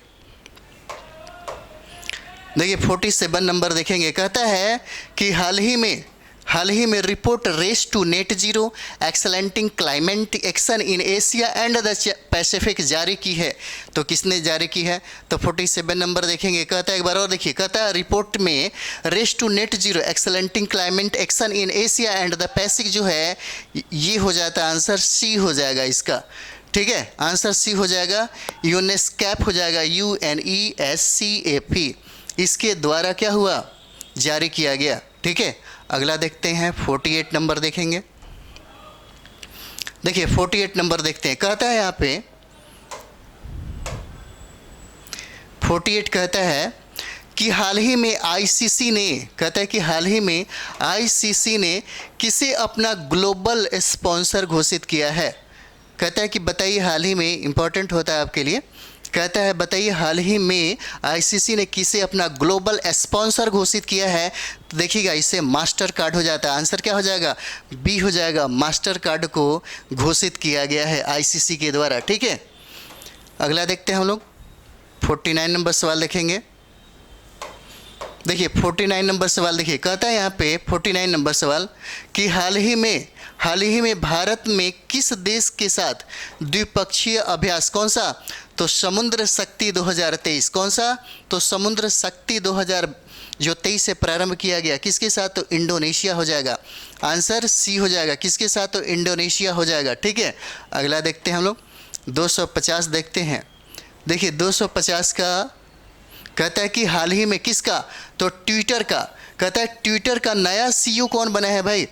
देखिए 47 नंबर देखेंगे, कहता है कि हाल ही में report race to net zero accelerating climate action in Asia and the Pacific जारी की है। तो किसने जारी की है? तो 47 नंबर देखेंगे। कहता है, एक बार और देखिए, कहता है रिपोर्ट में race to net zero accelerating climate action in Asia and the Pacific जो है ये हो जाता है, आंसर सी हो जाएगा इसका। ठीक है, आंसर सी हो जाएगा। यूनेस्कैप हो जाएगा, UNESCAP, इसके द्वारा क्या हुआ, जारी किया गया। ठीक है, अगला देखते हैं 48 नंबर देखेंगे। देखिए 48 नंबर देखते हैं, कहता है यहाँ पे 48 कहता है कि हाल ही में आईसीसी ने, कहता है कि हाल ही में आईसीसी ने किसे अपना ग्लोबल स्पॉन्सर घोषित किया है? कहता है कि बताइए, हाल ही में इंपॉर्टेंट होता है आपके लिए। कहता है बताइए हाल ही में आईसीसी ने किसे अपना ग्लोबल स्पॉन्सर घोषित किया है? तो देखिएगा इससे मास्टर कार्ड हो जाता है। आंसर क्या हो जाएगा? बी हो जाएगा, मास्टर कार्ड को घोषित किया गया है आईसीसी के द्वारा। ठीक है, अगला देखते हैं हम लोग 49 नंबर सवाल देखेंगे। देखिए 49 नंबर सवाल देखिए, कहता है यहाँ पे 49 नंबर सवाल कि हाल ही में भारत में किस देश के साथ द्विपक्षीय अभ्यास, कौन सा? तो समुद्र शक्ति 2023, कौन सा? तो समुद्र शक्ति 2023 से प्रारंभ किया गया, किसके साथ? तो इंडोनेशिया हो जाएगा। आंसर सी हो जाएगा, किसके साथ? तो इंडोनेशिया हो जाएगा। ठीक है, अगला देखते हैं हम लोग 250 देखते हैं। देखिए 250 का कहता है कि हाल ही में किसका? तो ट्विटर का। कहता है ट्विटर का नया CEO कौन बना है भाई?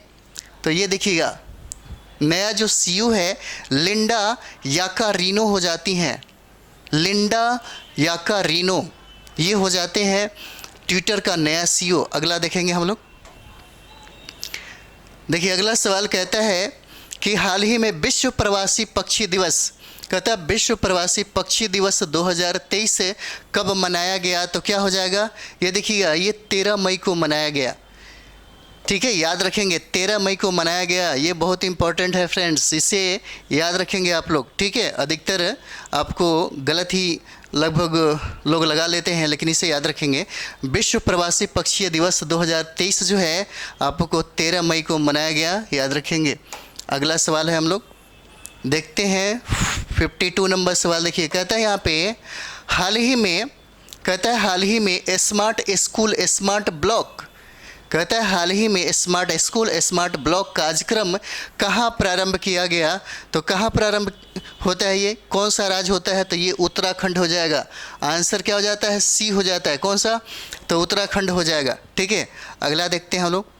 तो ये देखिएगा नया जो CEO है लिंडा याकारिनो हो जाती हैं, लिंडा याकारिनो ये हो जाते हैं ट्विटर का नया CEO। अगला देखेंगे हम लोग। देखिए अगला सवाल कहता है कि हाल ही में विश्व प्रवासी पक्षी दिवस, कहता है विश्व प्रवासी पक्षी दिवस 2023 कब मनाया गया? तो क्या हो जाएगा? ये देखिएगा ये 13 मई को मनाया गया। ठीक है, याद रखेंगे 13 मई को मनाया गया, ये बहुत इंपॉर्टेंट है फ्रेंड्स, इसे याद रखेंगे आप लोग। ठीक है, अधिकतर आपको गलत ही लगभग लोग लगा लेते हैं, लेकिन इसे याद रखेंगे। विश्व प्रवासी पक्षी दिवस 2023 जो है आपको 13 मई को मनाया गया, याद रखेंगे। अगला सवाल है हम लोग देखते हैं 52 नंबर सवाल। देखिए कहता है यहाँ पे हाल ही में स्मार्ट स्कूल स्मार्ट ब्लॉक, कहता है हाल ही में स्मार्ट स्कूल स्मार्ट ब्लॉक कार्यक्रम कहाँ प्रारंभ किया गया? तो कहाँ प्रारंभ होता है, ये कौन सा राज्य होता है? तो ये उत्तराखंड हो जाएगा। आंसर क्या हो जाता है? सी हो जाता है, कौन सा? तो उत्तराखंड हो जाएगा। ठीक है, अगला देखते हैं हम लोग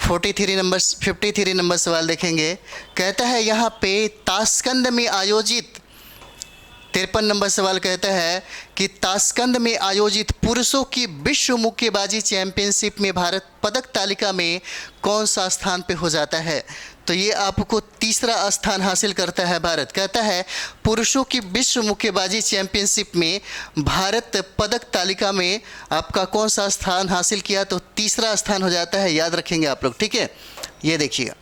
53 नंबर सवाल देखेंगे। कहता है यहाँ पे ताशकंद में आयोजित 53 नंबर सवाल कहता है कि ताशकंद में आयोजित पुरुषों की विश्व मुक्केबाजी चैंपियनशिप में भारत पदक तालिका में कौन सा स्थान पे हो जाता है? तो ये आपको तीसरा स्थान हासिल करता है भारत। कहता है पुरुषों की विश्व मुक्केबाजी चैंपियनशिप में भारत पदक तालिका में आपका कौन सा स्थान हासिल किया? तो तीसरा स्थान हो जाता है, याद रखेंगे आप लोग। ठीक है, ये देखिएगा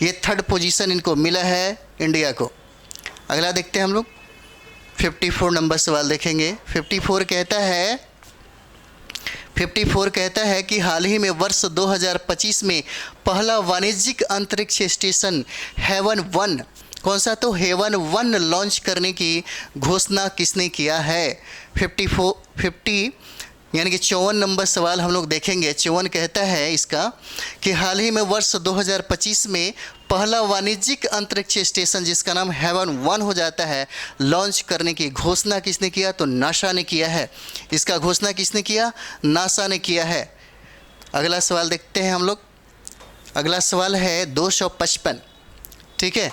ये 3rd पोजीशन इनको मिला है इंडिया को। अगला देखते हैं हम लोग 54 नंबर सवाल देखेंगे। 54 कहता है कि हाल ही में वर्ष 2025 में पहला वाणिज्यिक अंतरिक्ष स्टेशन हेवन 1, कौन सा? तो हेवन 1 लॉन्च करने की घोषणा किसने किया है? 54 यानी कि 54 नंबर सवाल हम लोग देखेंगे। 54 कहता है इसका कि हाल ही में वर्ष 2025 में पहला वाणिज्यिक अंतरिक्ष स्टेशन जिसका नाम हेवन 1 हो जाता है, लॉन्च करने की घोषणा किसने किया? तो नासा ने किया है। इसका घोषणा किसने किया? नासा ने किया है। अगला सवाल देखते हैं हम लोग। अगला सवाल है 255। ठीक है,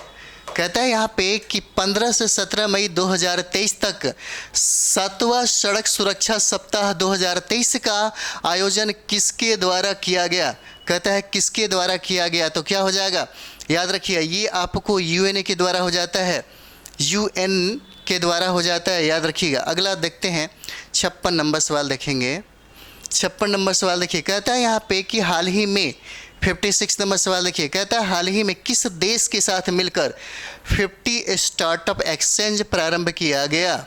कहता है यहाँ पे कि 15 से 17 मई 2023 तक 7वां सड़क सुरक्षा सप्ताह 2023 का आयोजन किसके द्वारा किया गया? कहता है किसके द्वारा किया गया, तो क्या हो जाएगा? याद रखिए ये आपको यूएनए के द्वारा हो जाता है, यूएन के द्वारा हो जाता है, याद रखिएगा। अगला देखते हैं 56 नंबर सवाल देखेंगे। 56 नंबर सवाल देखिए, कहता है यहाँ पे कि हाल ही में 56 नंबर सवाल देखिए, कहता है हाल ही में किस देश के साथ मिलकर 50 स्टार्टअप एक्सचेंज प्रारंभ किया गया?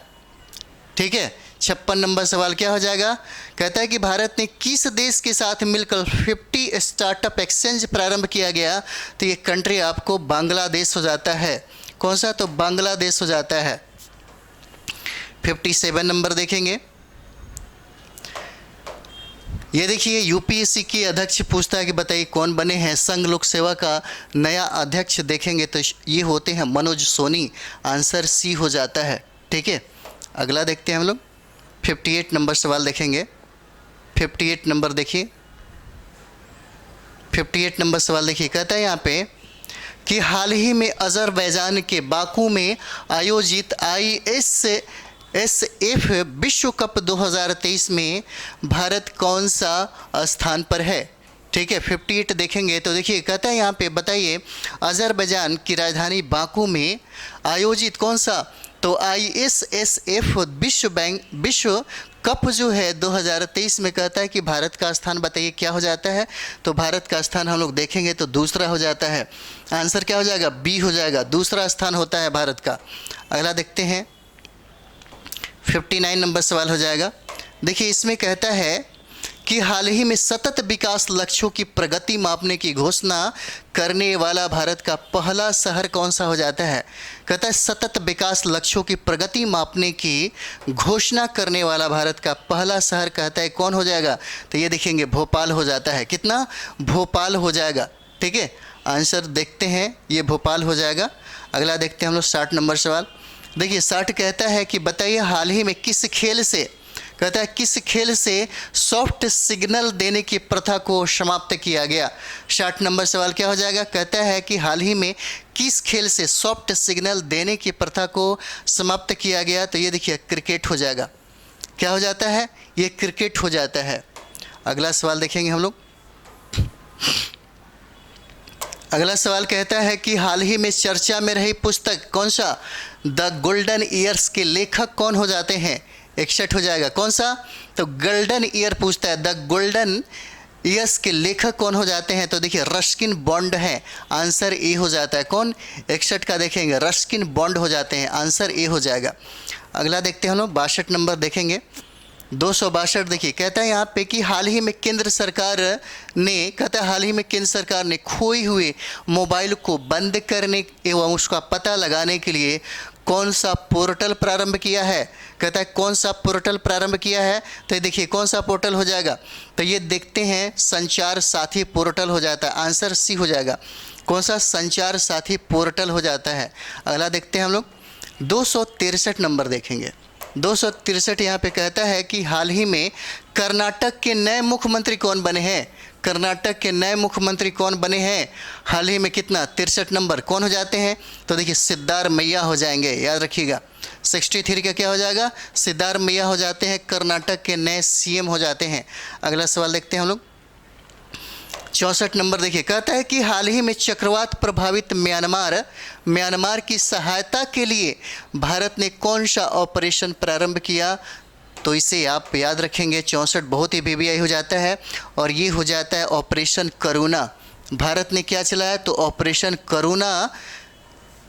ठीक है, 56 नंबर सवाल क्या हो जाएगा? कहता है कि भारत ने किस देश के साथ मिलकर 50 स्टार्टअप एक्सचेंज प्रारंभ किया गया? तो ये कंट्री आपको बांग्लादेश हो जाता है। कौन सा? तो बांग्लादेश हो जाता है। 57 नंबर देखेंगे। ये देखिए यूपीएससी के अध्यक्ष पूछता है कि बताइए कौन बने हैं संघ लोक सेवा का नया अध्यक्ष? देखेंगे तो ये होते हैं मनोज सोनी। आंसर सी हो जाता है। ठीक है, अगला देखते हैं हम लोग। 58 नंबर सवाल देखेंगे। 58 नंबर देखिए, 58 नंबर सवाल देखिए, कहता है यहाँ पे कि हाल ही में अजरबैजान के बाकू में आयोजित ISSF विश्व कप 2023 में भारत कौन सा स्थान पर है? ठीक है, 58 देखेंगे तो देखिए कहता है यहाँ पे बताइए अजरबैजान की राजधानी बाकू में आयोजित कौन सा? तो ISSF विश्व कप जो है 2023 में कहता है कि भारत का स्थान बताइए क्या हो जाता है? तो भारत का स्थान हम लोग देखेंगे तो दूसरा हो जाता है। आंसर क्या हो जाएगा? बी हो जाएगा, दूसरा स्थान होता है भारत का। अगला देखते हैं 59 नंबर सवाल हो जाएगा। देखिए इसमें कहता है कि हाल ही में सतत विकास लक्ष्यों की प्रगति मापने की घोषणा करने वाला भारत का पहला शहर कौन सा हो जाता है? कहता है सतत विकास लक्ष्यों की प्रगति मापने की घोषणा करने वाला भारत का पहला शहर कहता है कौन हो जाएगा? तो ये देखेंगे भोपाल हो जाता है। कितना? भोपाल हो जाएगा। ठीक है, आंसर देखते हैं, ये भोपाल हो जाएगा। अगला देखते हैं हम लोग 60 नंबर सवाल। देखिए 60 कहता है कि बताइए हाल ही में किस खेल से, कहता है किस खेल से सॉफ्ट सिग्नल देने की प्रथा को समाप्त किया गया? 60 नंबर सवाल क्या हो जाएगा? कहता है कि हाल ही में किस खेल से सॉफ्ट सिग्नल देने की प्रथा को समाप्त किया गया? तो ये देखिए क्रिकेट हो जाएगा। क्या हो जाता है? ये क्रिकेट हो जाता है। अगला सवाल देखेंगे हम लोग। अगला सवाल कहता है कि हाल ही में चर्चा में रही पुस्तक कौन सा? द गोल्डन ईयर्स के लेखक कौन हो जाते हैं? 61 हो जाएगा। कौन सा? तो गोल्डन ईयर पूछता है, द गोल्डन ईयर्स के लेखक कौन हो जाते हैं? तो देखिए रस्किन बॉन्ड है। आंसर ए हो जाता है। कौन? 61 का देखेंगे रस्किन बॉन्ड हो जाते हैं। आंसर ए हो जाएगा। अगला देखते हैं हम लोग 62 नंबर देखेंगे। 262 देखिए कहता है यहाँ पे कि हाल ही में केंद्र सरकार ने खोई हुए मोबाइल को बंद करने एवं उसका पता लगाने के लिए कौन सा पोर्टल प्रारंभ किया है? कहता है कौन सा पोर्टल प्रारंभ किया है? तो देखिए कौन सा पोर्टल हो जाएगा? तो ये देखते हैं संचार साथी पोर्टल हो जाता है। आंसर सी हो जाएगा। कौन सा? संचार साथी पोर्टल हो जाता है। अगला देखते हैं हम लोग 263 नंबर देखेंगे। 263 यहाँ पे कहता है कि हाल ही में कर्नाटक के नए मुख्यमंत्री कौन बने हैं? कर्नाटक के नए मुख्यमंत्री कौन बने हैं हाल ही में? कितना? 63 नंबर। कौन हो जाते हैं? तो देखिए सिद्धारमैया हो जाएंगे। याद रखिएगा 63 का क्या हो जाएगा? सिद्धारमैया हो जाते हैं, कर्नाटक के नए सीएम हो जाते हैं। अगला सवाल देखते हैं हम लोग 64 नंबर देखिए कहता है कि हाल ही में चक्रवात प्रभावित म्यांमार की सहायता के लिए भारत ने कौन सा ऑपरेशन प्रारंभ किया? तो इसे आप याद रखेंगे 64 बहुत ही वीवीआई हो जाता है और ये हो जाता है ऑपरेशन करुणा। भारत ने क्या चलाया? तो ऑपरेशन करुणा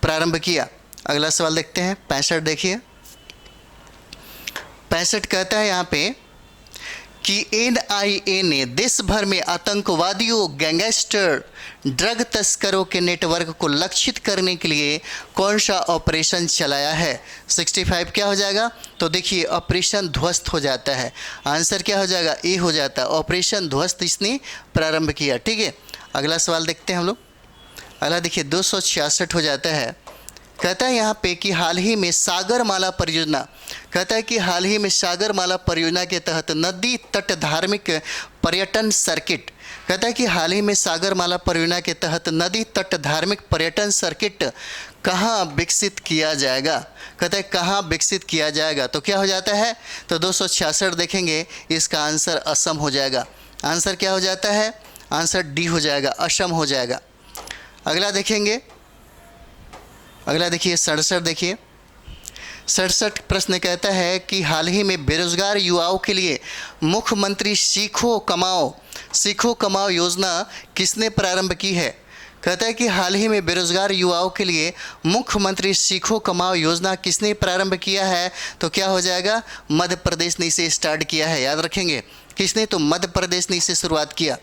प्रारंभ किया। अगला सवाल देखते हैं 65 देखिए। 65 कहता है यहाँ पे कि एनआईए ने देश भर में आतंकवादियों, गैंगस्टर, ड्रग तस्करों के नेटवर्क को लक्षित करने के लिए कौन सा ऑपरेशन चलाया है? 65 क्या हो जाएगा? तो देखिए ऑपरेशन ध्वस्त हो जाता है। आंसर क्या हो जाएगा? ए हो जाता है। ऑपरेशन ध्वस्त इसने प्रारंभ किया। ठीक है, अगला सवाल देखते हैं हम लोग। अगला देखिए 266 हो जाता है। कहता है यहाँ पे कि हाल ही में सागरमाला परियोजना, कहता है कि हाल ही में सागरमाला परियोजना के तहत नदी तट धार्मिक पर्यटन सर्किट, कहता है कि हाल ही में सागरमाला परियोजना के तहत नदी तट धार्मिक पर्यटन सर्किट कहाँ विकसित किया जाएगा? कहता है कहाँ विकसित किया जाएगा? तो क्या हो जाता है? तो 266 देखेंगे, इसका आंसर असम हो जाएगा। आंसर क्या हो जाता है? आंसर डी हो जाएगा, असम हो जाएगा। अगला देखेंगे, अगला देखिए 67 देखिए 67 प्रश्न कहता है कि हाल ही में बेरोजगार युवाओं के लिए मुख्यमंत्री सीखो कमाओ योजना किसने प्रारंभ की है? कहता है कि हाल ही में बेरोजगार युवाओं के लिए मुख्यमंत्री सीखो कमाओ योजना किसने प्रारंभ किया है? तो क्या हो जाएगा? मध्य प्रदेश ने इसे स्टार्ट किया है। याद रखेंगे किसने? तो मध्य प्रदेश ने इसे शुरुआत किया।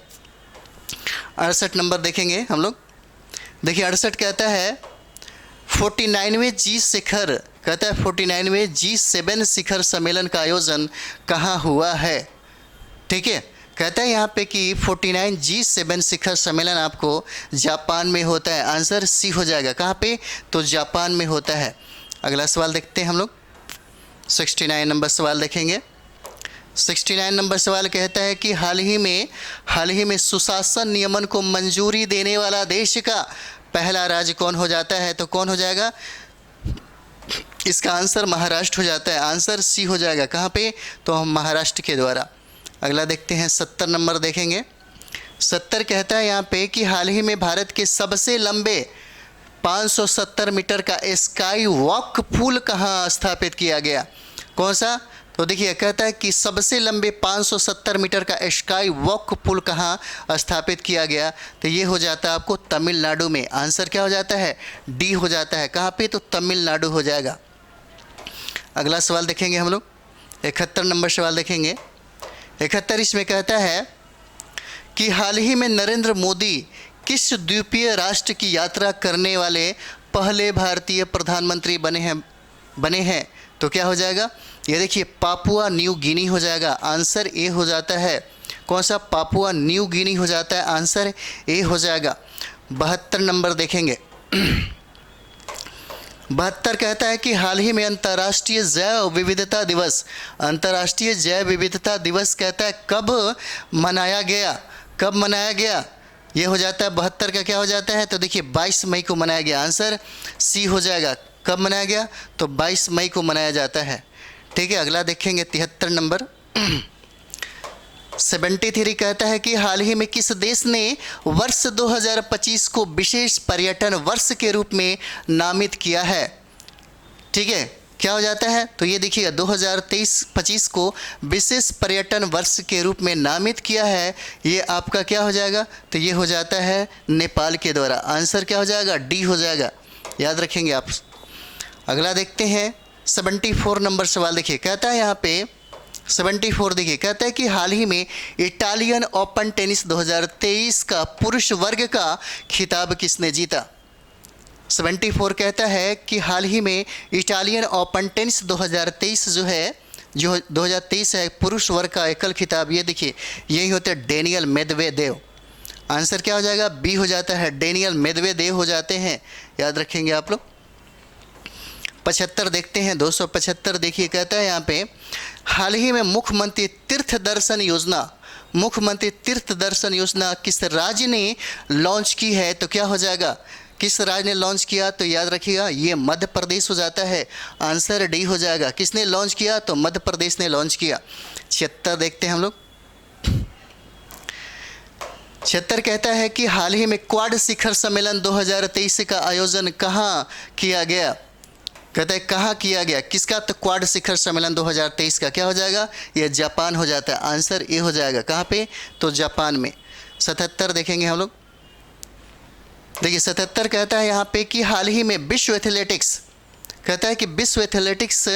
68 नंबर देखेंगे हम लोग। देखिए 68 कहता है 49वें जी शिखर, कहता है 49वें G7 शिखर सम्मेलन का आयोजन कहाँ हुआ है? ठीक है, कहता है यहाँ पे कि 49 G7 शिखर सम्मेलन आपको जापान में होता है। आंसर सी हो जाएगा। कहाँ पे? तो जापान में होता है। अगला सवाल देखते हैं हम लोग। 69 नंबर सवाल देखेंगे। 69 नंबर सवाल कहता है कि हाल ही में सुशासन नियमन को मंजूरी देने वाला देश का पहला राज्य कौन हो जाता है? तो कौन हो जाएगा? इसका आंसर महाराष्ट्र हो जाता है। आंसर सी हो जाएगा। कहाँ पे? तो हम महाराष्ट्र के द्वारा। अगला देखते हैं 70 नंबर देखेंगे। 70 कहता है यहाँ पे कि हाल ही में भारत के सबसे लंबे 570 मीटर का स्काई वॉक पुल कहाँ स्थापित किया गया? कौन सा? तो देखिए कहता है कि सबसे लंबे 570 मीटर का स्काई वॉक पुल कहाँ स्थापित किया गया? तो ये हो जाता है आपको तमिलनाडु में। आंसर क्या हो जाता है? डी हो जाता है। कहाँ पे? तो तमिलनाडु हो जाएगा। अगला सवाल देखेंगे हम लोग। 71 नंबर सवाल देखेंगे। 71 इसमें कहता है कि हाल ही में नरेंद्र मोदी किस द्वीपीय राष्ट्र की यात्रा करने वाले पहले भारतीय प्रधानमंत्री बने हैं? तो क्या हो जाएगा? ये देखिए पापुआ न्यू गिनी हो जाएगा। आंसर ए हो जाता है। कौन सा? पापुआ न्यू गिनी हो जाता है। आंसर ए हो जाएगा। 72 नंबर देखेंगे। 72 कहता है कि हाल ही में अंतर्राष्ट्रीय जैव विविधता दिवस कहता है कब मनाया गया? ये हो जाता है 72 का क्या हो जाता है? तो देखिए 22 मई को मनाया गया। आंसर सी हो जाएगा। कब मनाया गया? तो 22 मई को मनाया जाता है। ठीक है, अगला देखेंगे 73 नंबर। 73 कहता है कि हाल ही में किस देश ने वर्ष 2025 को विशेष पर्यटन वर्ष के रूप में नामित किया है? ठीक है, क्या हो जाता है? तो ये देखिएगा 2023-25 को विशेष पर्यटन वर्ष के रूप में नामित किया है। ये आपका क्या हो जाएगा? तो ये हो जाता है नेपाल के द्वारा। आंसर क्या हो जाएगा? डी हो जाएगा। याद रखेंगे आप। अगला देखते हैं 74 नंबर सवाल। देखिए कहता है यहाँ पे 74 देखिए कहता है कि हाल ही में इटालियन ओपन टेनिस 2023 का पुरुष वर्ग का खिताब किसने जीता? 74 कहता है कि हाल ही में इटालियन ओपन टेनिस 2023 जो 2023 है पुरुष वर्ग का एकल खिताब, ये देखिए यही होता है डेनियल मेदवेदेव। आंसर क्या हो जाएगा? बी हो जाता है। डेनियल मेदवेदेव हो जाते हैं। याद रखेंगे आप लोग। 75 देखते हैं। 275 देखिए कहता है यहाँ पे हाल ही में मुख्यमंत्री तीर्थ दर्शन योजना किस राज्य ने लॉन्च की है? तो क्या हो जाएगा? किस राज्य ने लॉन्च किया? तो याद रखिएगा ये मध्य प्रदेश हो जाता है। आंसर डी हो जाएगा। किसने लॉन्च किया? तो मध्य प्रदेश ने लॉन्च किया। 76 देखते हैं हम लोग। 76 कहता है कि हाल ही में क्वाड शिखर सम्मेलन 2023 का आयोजन कहाँ किया गया? कहता है कहाँ किया गया? किसका? तो क्वाड शिखर सम्मेलन 2023 का क्या हो जाएगा? ये जापान हो जाता है। आंसर ए हो जाएगा। कहाँ पे? तो जापान में। 77 देखेंगे हम लोग। देखिए 77 कहता है यहाँ पे कि हाल ही में विश्व एथलेटिक्स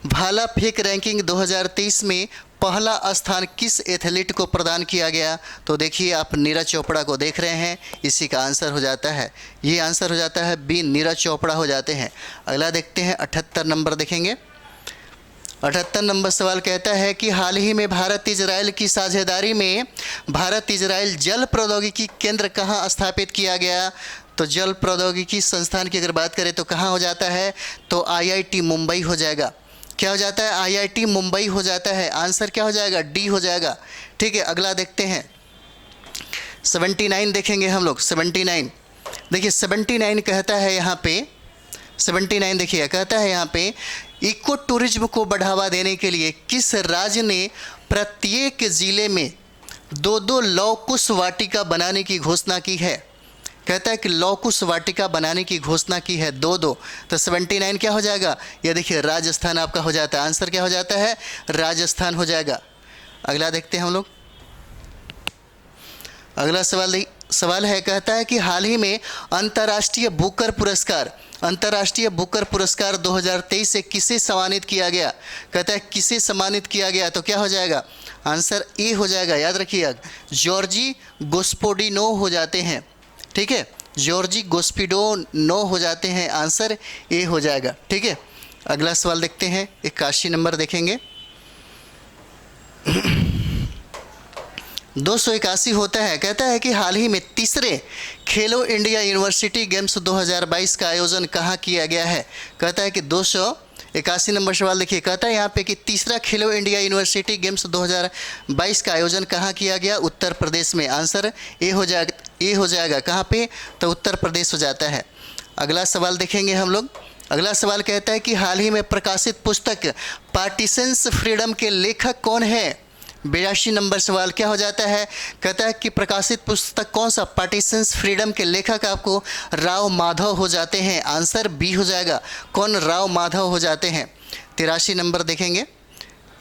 भाला फेंक रैंकिंग 2023 में पहला स्थान किस एथलीट को प्रदान किया गया? तो देखिए आप नीरज चोपड़ा को देख रहे हैं, इसी का आंसर हो जाता है, ये आंसर हो जाता है बी, नीरज चोपड़ा हो जाते हैं। अगला देखते हैं 78 नंबर देखेंगे। 78 नंबर सवाल कहता है कि हाल ही में भारत इजराइल की साझेदारी में भारत इजराइल जल प्रौद्योगिकी केंद्र कहाँ स्थापित किया गया? तो जल प्रौद्योगिकी संस्थान की अगर बात करें तो कहाँ हो जाता है? तो IIT मुंबई हो जाएगा। क्या हो जाता है? IIT मुंबई हो जाता है। आंसर क्या हो जाएगा? डी हो जाएगा। ठीक है, अगला देखते हैं 79 देखेंगे हम लोग। 79 देखिए 79 कहता है यहाँ पे, 79 देखिए कहता है यहाँ पे, इको टूरिज्म को बढ़ावा देने के लिए किस राज्य ने प्रत्येक जिले में 2-2 लौह कुश वाटिका बनाने की घोषणा की है? कहता है कि लौह कुश वाटिका बनाने की घोषणा की है 2-2। तो 79 क्या हो जाएगा? ये देखिए राजस्थान आपका हो जाता है। आंसर क्या हो जाता है? राजस्थान हो जाएगा। अगला देखते हैं हम लोग। अगला सवाल है, कहता है कि हाल ही में अंतर्राष्ट्रीय बुकर पुरस्कार 2023 से किसे सम्मानित किया गया? कहता है किसे सम्मानित किया गया? तो क्या हो जाएगा? आंसर ए हो जाएगा। याद रखिए जॉर्जी गोस्पोडिनो हो जाते हैं। ठीक है, जॉर्जी गोस्पिडोनो हो जाते हैं। आंसर ए हो जाएगा। ठीक है, अगला सवाल देखते हैं 81 नंबर देखेंगे। 281 होता है, कहता है कि हाल ही में तीसरे खेलो इंडिया यूनिवर्सिटी गेम्स 2022 का आयोजन कहाँ किया गया है? कहता है कि 281 नंबर सवाल देखिए, कहता है यहाँ पे कि तीसरा खेलो इंडिया यूनिवर्सिटी गेम्स 2022 का आयोजन कहाँ किया गया? उत्तर प्रदेश में। आंसर ए हो जाएगा। कहाँ पे? तो उत्तर प्रदेश हो जाता है। अगला सवाल देखेंगे हम लोग। अगला सवाल कहता है कि हाल ही में प्रकाशित पुस्तक पार्टीशंस फ्रीडम के लेखक कौन है? 82 नंबर सवाल क्या हो जाता है? कहता है कि प्रकाशित पुस्तक कौन सा? पार्टीशंस फ्रीडम के लेखक आपको राव माधव हो जाते हैं। आंसर बी हो जाएगा। कौन? राव माधव हो जाते हैं। 83 नंबर देखेंगे।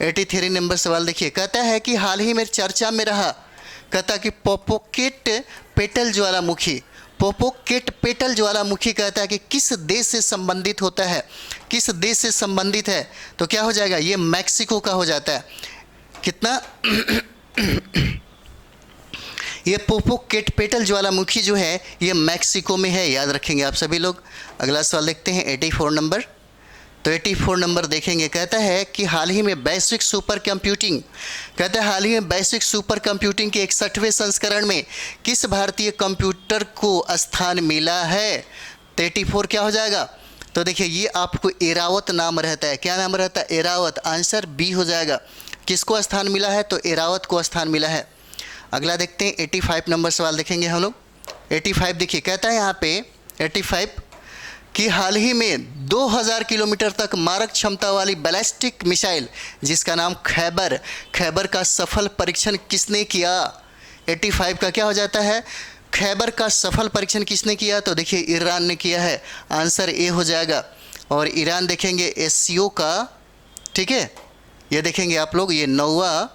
83 नंबर सवाल देखिए, कहता है कि हाल ही में चर्चा में रहा, कहता कि पोपोकेट पेटल ज्वालामुखी कहता है कि किस देश से संबंधित होता है? किस देश से संबंधित है? तो क्या हो जाएगा? ये मैक्सिको का हो जाता है। कितना? ये पोपोकेटपेटल ज्वालामुखी जो है ये मैक्सिको में है। याद रखेंगे आप सभी लोग। अगला सवाल देखते हैं 84 नंबर। तो 84 नंबर देखेंगे, कहता है कि हाल ही में वैश्विक सुपर कंप्यूटिंग के 61वें संस्करण में किस भारतीय कंप्यूटर को स्थान मिला है? तो 84 क्या हो जाएगा? तो देखिए ये आपको एरावत नाम रहता है। क्या नाम रहता है? एरावत। आंसर बी हो जाएगा। किसको स्थान मिला है? तो एरावत को स्थान मिला है। अगला देखते हैं 85 नंबर सवाल देखेंगे हम लोग। 85 देखिए, कहता है यहाँ पे 85 कि हाल ही में 2000 किलोमीटर तक मारक क्षमता वाली बैलिस्टिक मिसाइल जिसका नाम खैबर का सफल परीक्षण किसने किया? 85 का क्या हो जाता है? खैबर का सफल परीक्षण किसने किया? तो देखिए ईरान ने किया है। आंसर ए हो जाएगा। और ईरान देखेंगे एससीओ का, ठीक है, ये देखेंगे आप लोग, ये 9वां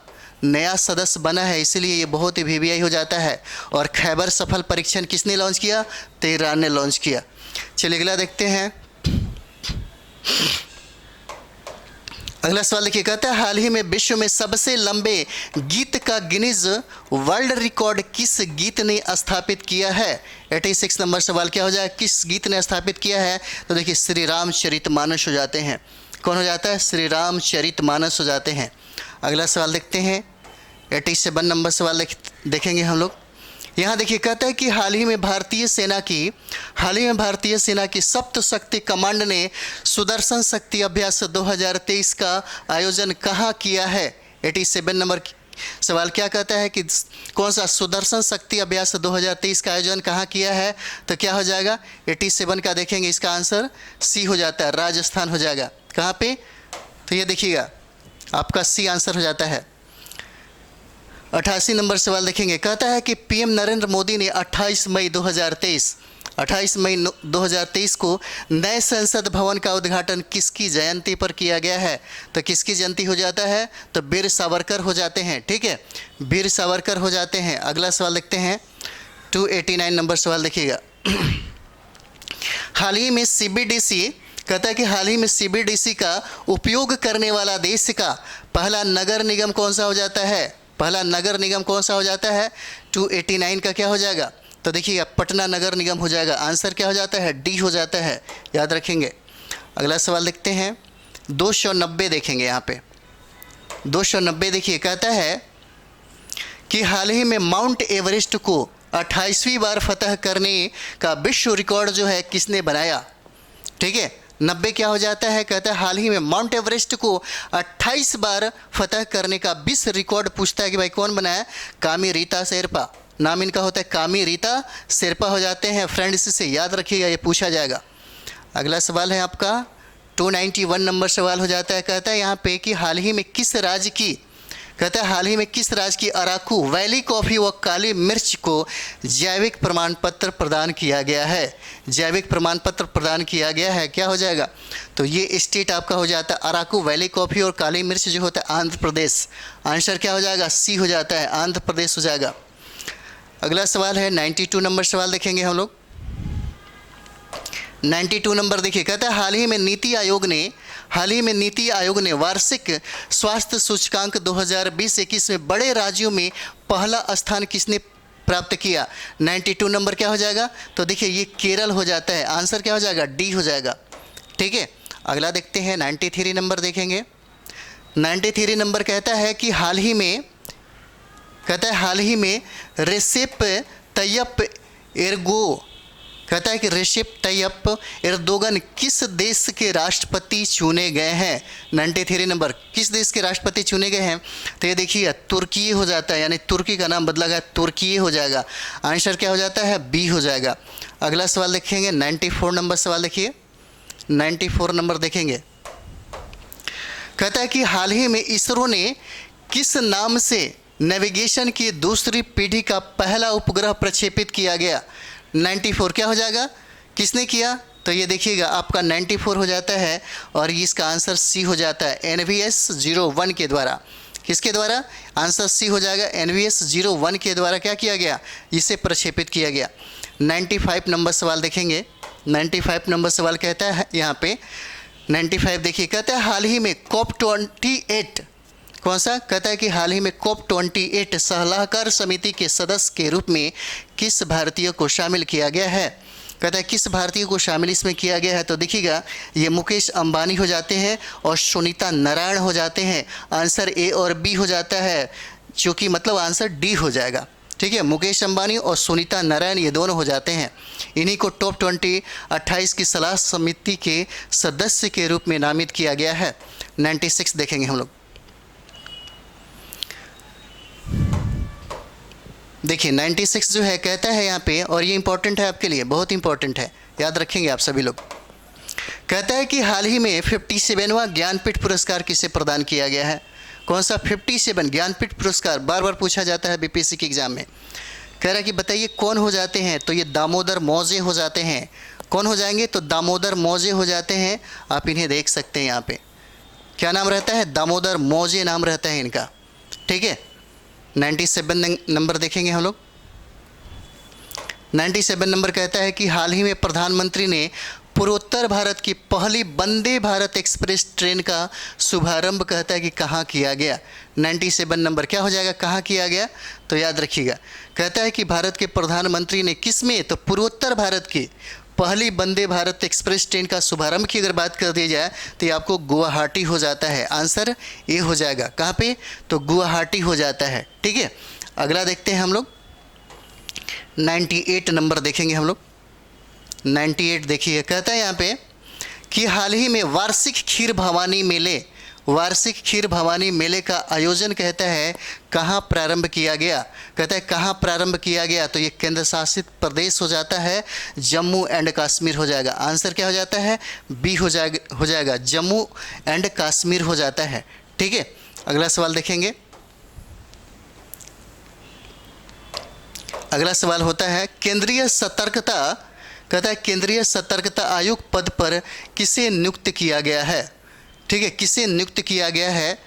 नया सदस्य बना है, इसलिए ये बहुत ही वीवीआई हो जाता है। और खैबर सफल परीक्षण किसने लॉन्च किया? तो ईरान ने लॉन्च किया। चलिए अगला देखते हैं। अगला सवाल देखिए, कहता है हाल ही में विश्व में सबसे लंबे गीत का गिनीज वर्ल्ड रिकॉर्ड किस गीत ने स्थापित किया है? 86 नंबर सवाल क्या हो जाए? किस गीत ने स्थापित किया है? तो देखिए श्री रामचरितमानस हो जाते हैं। कौन हो जाता है? श्री रामचरितमानस हो जाते हैं। अगला सवाल देखते हैं 87 नंबर सवाल देखेंगे हम लोग। यहाँ देखिए, कहता है कि हाल ही में भारतीय सेना की सप्त शक्ति कमांड ने सुदर्शन शक्ति अभ्यास 2023 का आयोजन कहाँ किया है? 87 नंबर सवाल क्या कहता है कि कौन सा सुदर्शन शक्ति अभ्यास 2023 का आयोजन कहाँ किया है? तो क्या हो जाएगा? 87 का देखेंगे, इसका आंसर सी हो जाता है, राजस्थान हो जाएगा। कहाँ पे? तो ये देखिएगा आपका सी आंसर हो जाता है। 88 नंबर सवाल देखेंगे, कहता है कि पीएम नरेंद्र मोदी ने 28 मई 2023 को नए संसद भवन का उद्घाटन किसकी जयंती पर किया गया है? तो किसकी जयंती हो जाता है? तो वीर सावरकर हो जाते हैं। ठीक है, वीर सावरकर हो जाते हैं। अगला सवाल देखते हैं 289 नंबर सवाल देखिएगा। हाल ही में सीबीडीसी कहता है कि हाल ही में सीबीडीसी का उपयोग करने वाला देश का पहला नगर निगम कौन सा हो जाता है? पहला नगर निगम कौन सा हो जाता है? 289 का क्या हो जाएगा? तो देखिएगा पटना नगर निगम हो जाएगा। आंसर क्या हो जाता है? डी हो जाता है, याद रखेंगे। अगला सवाल देखते हैं, 290 देखेंगे यहाँ पे। 290 देखिए, कहता है कि हाल ही में माउंट एवरेस्ट को 28वीं बार फतह करने का विश्व रिकॉर्ड जो है किसने बनाया? ठीक है, 90 क्या हो जाता है? कहता है हाल ही में माउंट एवरेस्ट को 28 बार फतह करने का विश्व रिकॉर्ड पूछता है कि भाई कौन बनाया? कामी रीता शेरपा, नाम इनका होता है कामी रीता शेरपा हो जाते हैं। फ्रेंड्स इसे याद रखिएगा, ये पूछा जाएगा। अगला सवाल है आपका 291 नंबर सवाल हो जाता है। कहता है यहाँ पे कि हाल ही में किस राज्य की, कहता है हाल ही में किस राज्य की अराकू वैली कॉफ़ी व काली मिर्च को जैविक प्रमाण पत्र प्रदान किया गया है? जैविक प्रमाण पत्र प्रदान किया गया है, क्या हो जाएगा? तो ये स्टेट आपका हो जाता है अराकू वैली कॉफ़ी और काली मिर्च जो होता है आंध्र प्रदेश। आंसर क्या हो जाएगा? सी हो जाता है, आंध्र प्रदेश हो जाएगा। अगला सवाल है 92 नंबर सवाल देखेंगे हम लोग। 92 नंबर देखिए, कहता है हाल ही में नीति आयोग ने वार्षिक स्वास्थ्य सूचकांक 2020-21 में बड़े राज्यों में पहला स्थान किसने प्राप्त किया? 92 नंबर क्या हो जाएगा? तो देखिए ये केरल हो जाता है। आंसर क्या हो जाएगा? डी हो जाएगा। ठीक है, अगला देखते हैं 93 नंबर देखेंगे। 93 नंबर कहता है कि हाल ही में रेसेप तैयप एर्दोगन किस देश के राष्ट्रपति चुने गए हैं? 93 नंबर, किस देश के राष्ट्रपति चुने गए हैं? तो ये देखिए तुर्की हो जाता है, यानी तुर्की का नाम बदला गया, तुर्की हो जाएगा। आंसर क्या हो जाता है? बी हो जाएगा। अगला सवाल देखेंगे 94 नंबर सवाल देखिए। 94 नंबर देखेंगे, कहता है कि हाल ही में इसरो ने किस नाम से नेविगेशन की दूसरी पीढ़ी का पहला उपग्रह प्रक्षेपित किया गया? 94 क्या हो जाएगा? किसने किया? तो ये देखिएगा आपका 94 हो जाता है और इसका आंसर सी हो जाता है, NVS-01 के द्वारा। किसके द्वारा? आंसर सी हो जाएगा, NVS-01 के द्वारा क्या किया गया? इसे प्रक्षेपित किया गया। 95 नंबर सवाल देखेंगे। 95 नंबर सवाल कहता है यहाँ पे 95 देखिए, कहता है हाल ही में COP28 कौन सा? कहता है कि हाल ही में COP28 सलाहकार समिति के सदस्य के रूप में किस भारतीय को शामिल किया गया है? कहता है किस भारतीय को शामिल इसमें किया गया है? तो देखिएगा ये मुकेश अंबानी हो जाते हैं और सुनीता नारायण हो जाते हैं। आंसर ए और बी हो जाता है, जो कि मतलब आंसर डी हो जाएगा। ठीक है, मुकेश अंबानी और सुनीता नारायण ये दोनों हो जाते हैं। इन्हीं को टॉप 28 की सलाह समिति के सदस्य के रूप में नामित किया गया है। 96 देखेंगे हम लोग। देखिए 96 जो है कहता है यहाँ पे, और ये इंपॉर्टेंट है आपके लिए, बहुत इंपॉर्टेंट है, याद रखेंगे आप सभी लोग। कहता है कि हाल ही में 57वां ज्ञानपीठ पुरस्कार किसे प्रदान किया गया है? कौन सा? 57 ज्ञानपीठ पुरस्कार बार बार पूछा जाता है बीपीएससी के एग्जाम में। कह रहा है कि बताइए कौन हो जाते हैं? तो ये दामोदर मौजे हो जाते हैं। कौन हो जाएंगे? तो दामोदर मौजे हो जाते हैं। आप इन्हें देख सकते हैं यहाँ पे, क्या नाम रहता है? दामोदर मौजे नाम रहता है इनका। ठीक है, 97 नंबर देखेंगे हम लोग। 97 नंबर कहता है कि हाल ही में प्रधानमंत्री ने पूर्वोत्तर भारत की पहली वंदे भारत एक्सप्रेस ट्रेन का शुभारंभ कहता है कि कहाँ किया गया? 97 नंबर क्या हो जाएगा? कहाँ किया गया? तो याद रखिएगा, कहता है कि भारत के प्रधानमंत्री ने किस में? तो पूर्वोत्तर भारत की पहली वंदे भारत एक्सप्रेस ट्रेन का शुभारंभ की अगर बात कर दी जाए तो ये आपको गुवाहाटी हो जाता है। आंसर ए हो जाएगा। कहाँ पे? तो गुवाहाटी हो जाता है। ठीक है, अगला देखते हैं हम लोग। 98 नंबर देखेंगे हम लोग। 98 देखिए, कहता है यहाँ पे कि हाल ही में वार्षिक खीर भवानी मेले का आयोजन कहता है कहाँ प्रारंभ किया गया? कहता है कहाँ प्रारंभ किया गया? तो ये केंद्र शासित प्रदेश हो जाता है, जम्मू एंड कश्मीर हो जाएगा। आंसर क्या हो जाता है? बी हो जाएगा, जम्मू एंड कश्मीर हो जाता है। ठीक है, अगला सवाल देखेंगे। अगला सवाल होता है केंद्रीय सतर्कता आयुक्त पद पर किसे नियुक्त किया गया है? ठीक है, किसे नियुक्त किया गया है?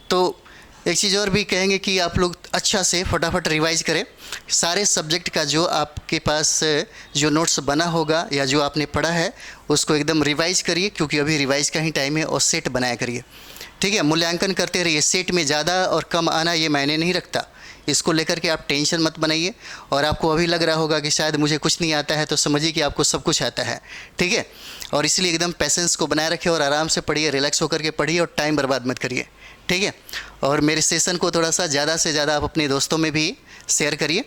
तो एक चीज़ और भी कहेंगे कि आप लोग अच्छा से फटाफट रिवाइज करें। सारे सब्जेक्ट का जो आपके पास जो नोट्स बना होगा या जो आपने पढ़ा है उसको एकदम रिवाइज करिए, क्योंकि अभी रिवाइज का ही टाइम है, और सेट बनाया करिए। ठीक है, मूल्यांकन करते रहिए। सेट में ज़्यादा और कम आना ये मायने नहीं रखता, इसको लेकर के आप टेंशन मत बनाइए। और आपको अभी लग रहा होगा कि शायद मुझे कुछ नहीं आता है, तो समझिए कि आपको सब कुछ आता है। ठीक है, और इसलिए एकदम पेशेंस को बनाए रखिए और आराम से पढ़िए, रिलैक्स होकर के पढ़िए और टाइम बर्बाद मत करिए। ठीक है, और मेरे सेशन को थोड़ा सा ज़्यादा से ज़्यादा आप अपने दोस्तों में भी शेयर करिए,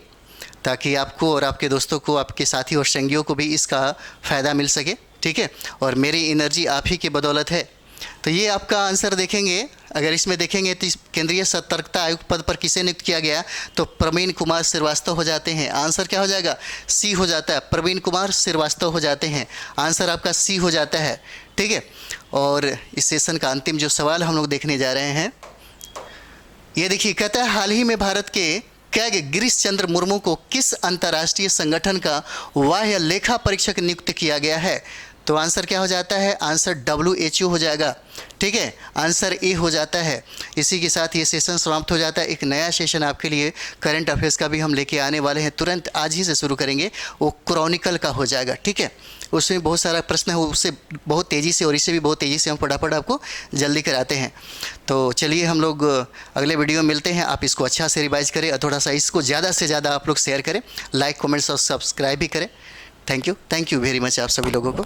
ताकि आपको और आपके दोस्तों को, आपके साथी और संगियों को भी इसका फ़ायदा मिल सके। ठीक है, और मेरी एनर्जी आप ही की बदौलत है। तो ये आपका आंसर देखेंगे, अगर इसमें देखेंगे तो केंद्रीय सतर्कता आयुक्त पद पर किसे नियुक्त किया गया, तो प्रवीण कुमार श्रीवास्तव हो जाते हैं। आंसर क्या हो जाएगा, सी हो जाता है, प्रवीण कुमार श्रीवास्तव हो जाते हैं। आंसर आपका सी हो जाता है। ठीक है, और इस सेशन का अंतिम जो सवाल हम लोग देखने जा रहे हैं, ये देखिए, कहता है हाल ही में भारत के कैग गिरीश चंद्र मुर्मू को किस अंतर्राष्ट्रीय संगठन का बाह्य लेखा परीक्षक नियुक्त किया गया है। तो आंसर क्या हो जाता है, आंसर WHO हो जाएगा। ठीक है, आंसर ए हो जाता है। इसी के साथ ये सेशन समाप्त हो जाता है। एक नया सेशन आपके लिए करंट अफेयर्स का भी हम लेके आने वाले हैं, तुरंत आज ही से शुरू करेंगे। वो क्रॉनिकल का हो जाएगा। ठीक है, उसमें बहुत सारा प्रश्न है, उससे बहुत तेज़ी से और इससे भी बहुत तेज़ी से हम फटाफट आपको जल्दी कराते हैं। तो चलिए हम लोग अगले वीडियो में मिलते हैं। आप इसको अच्छा से रिवाइज करें और थोड़ा सा इसको ज़्यादा से ज़्यादा आप लोग शेयर करें, लाइक कमेंट्स और सब्सक्राइब भी करें। थैंक यू वेरी मच आप सभी लोगों को।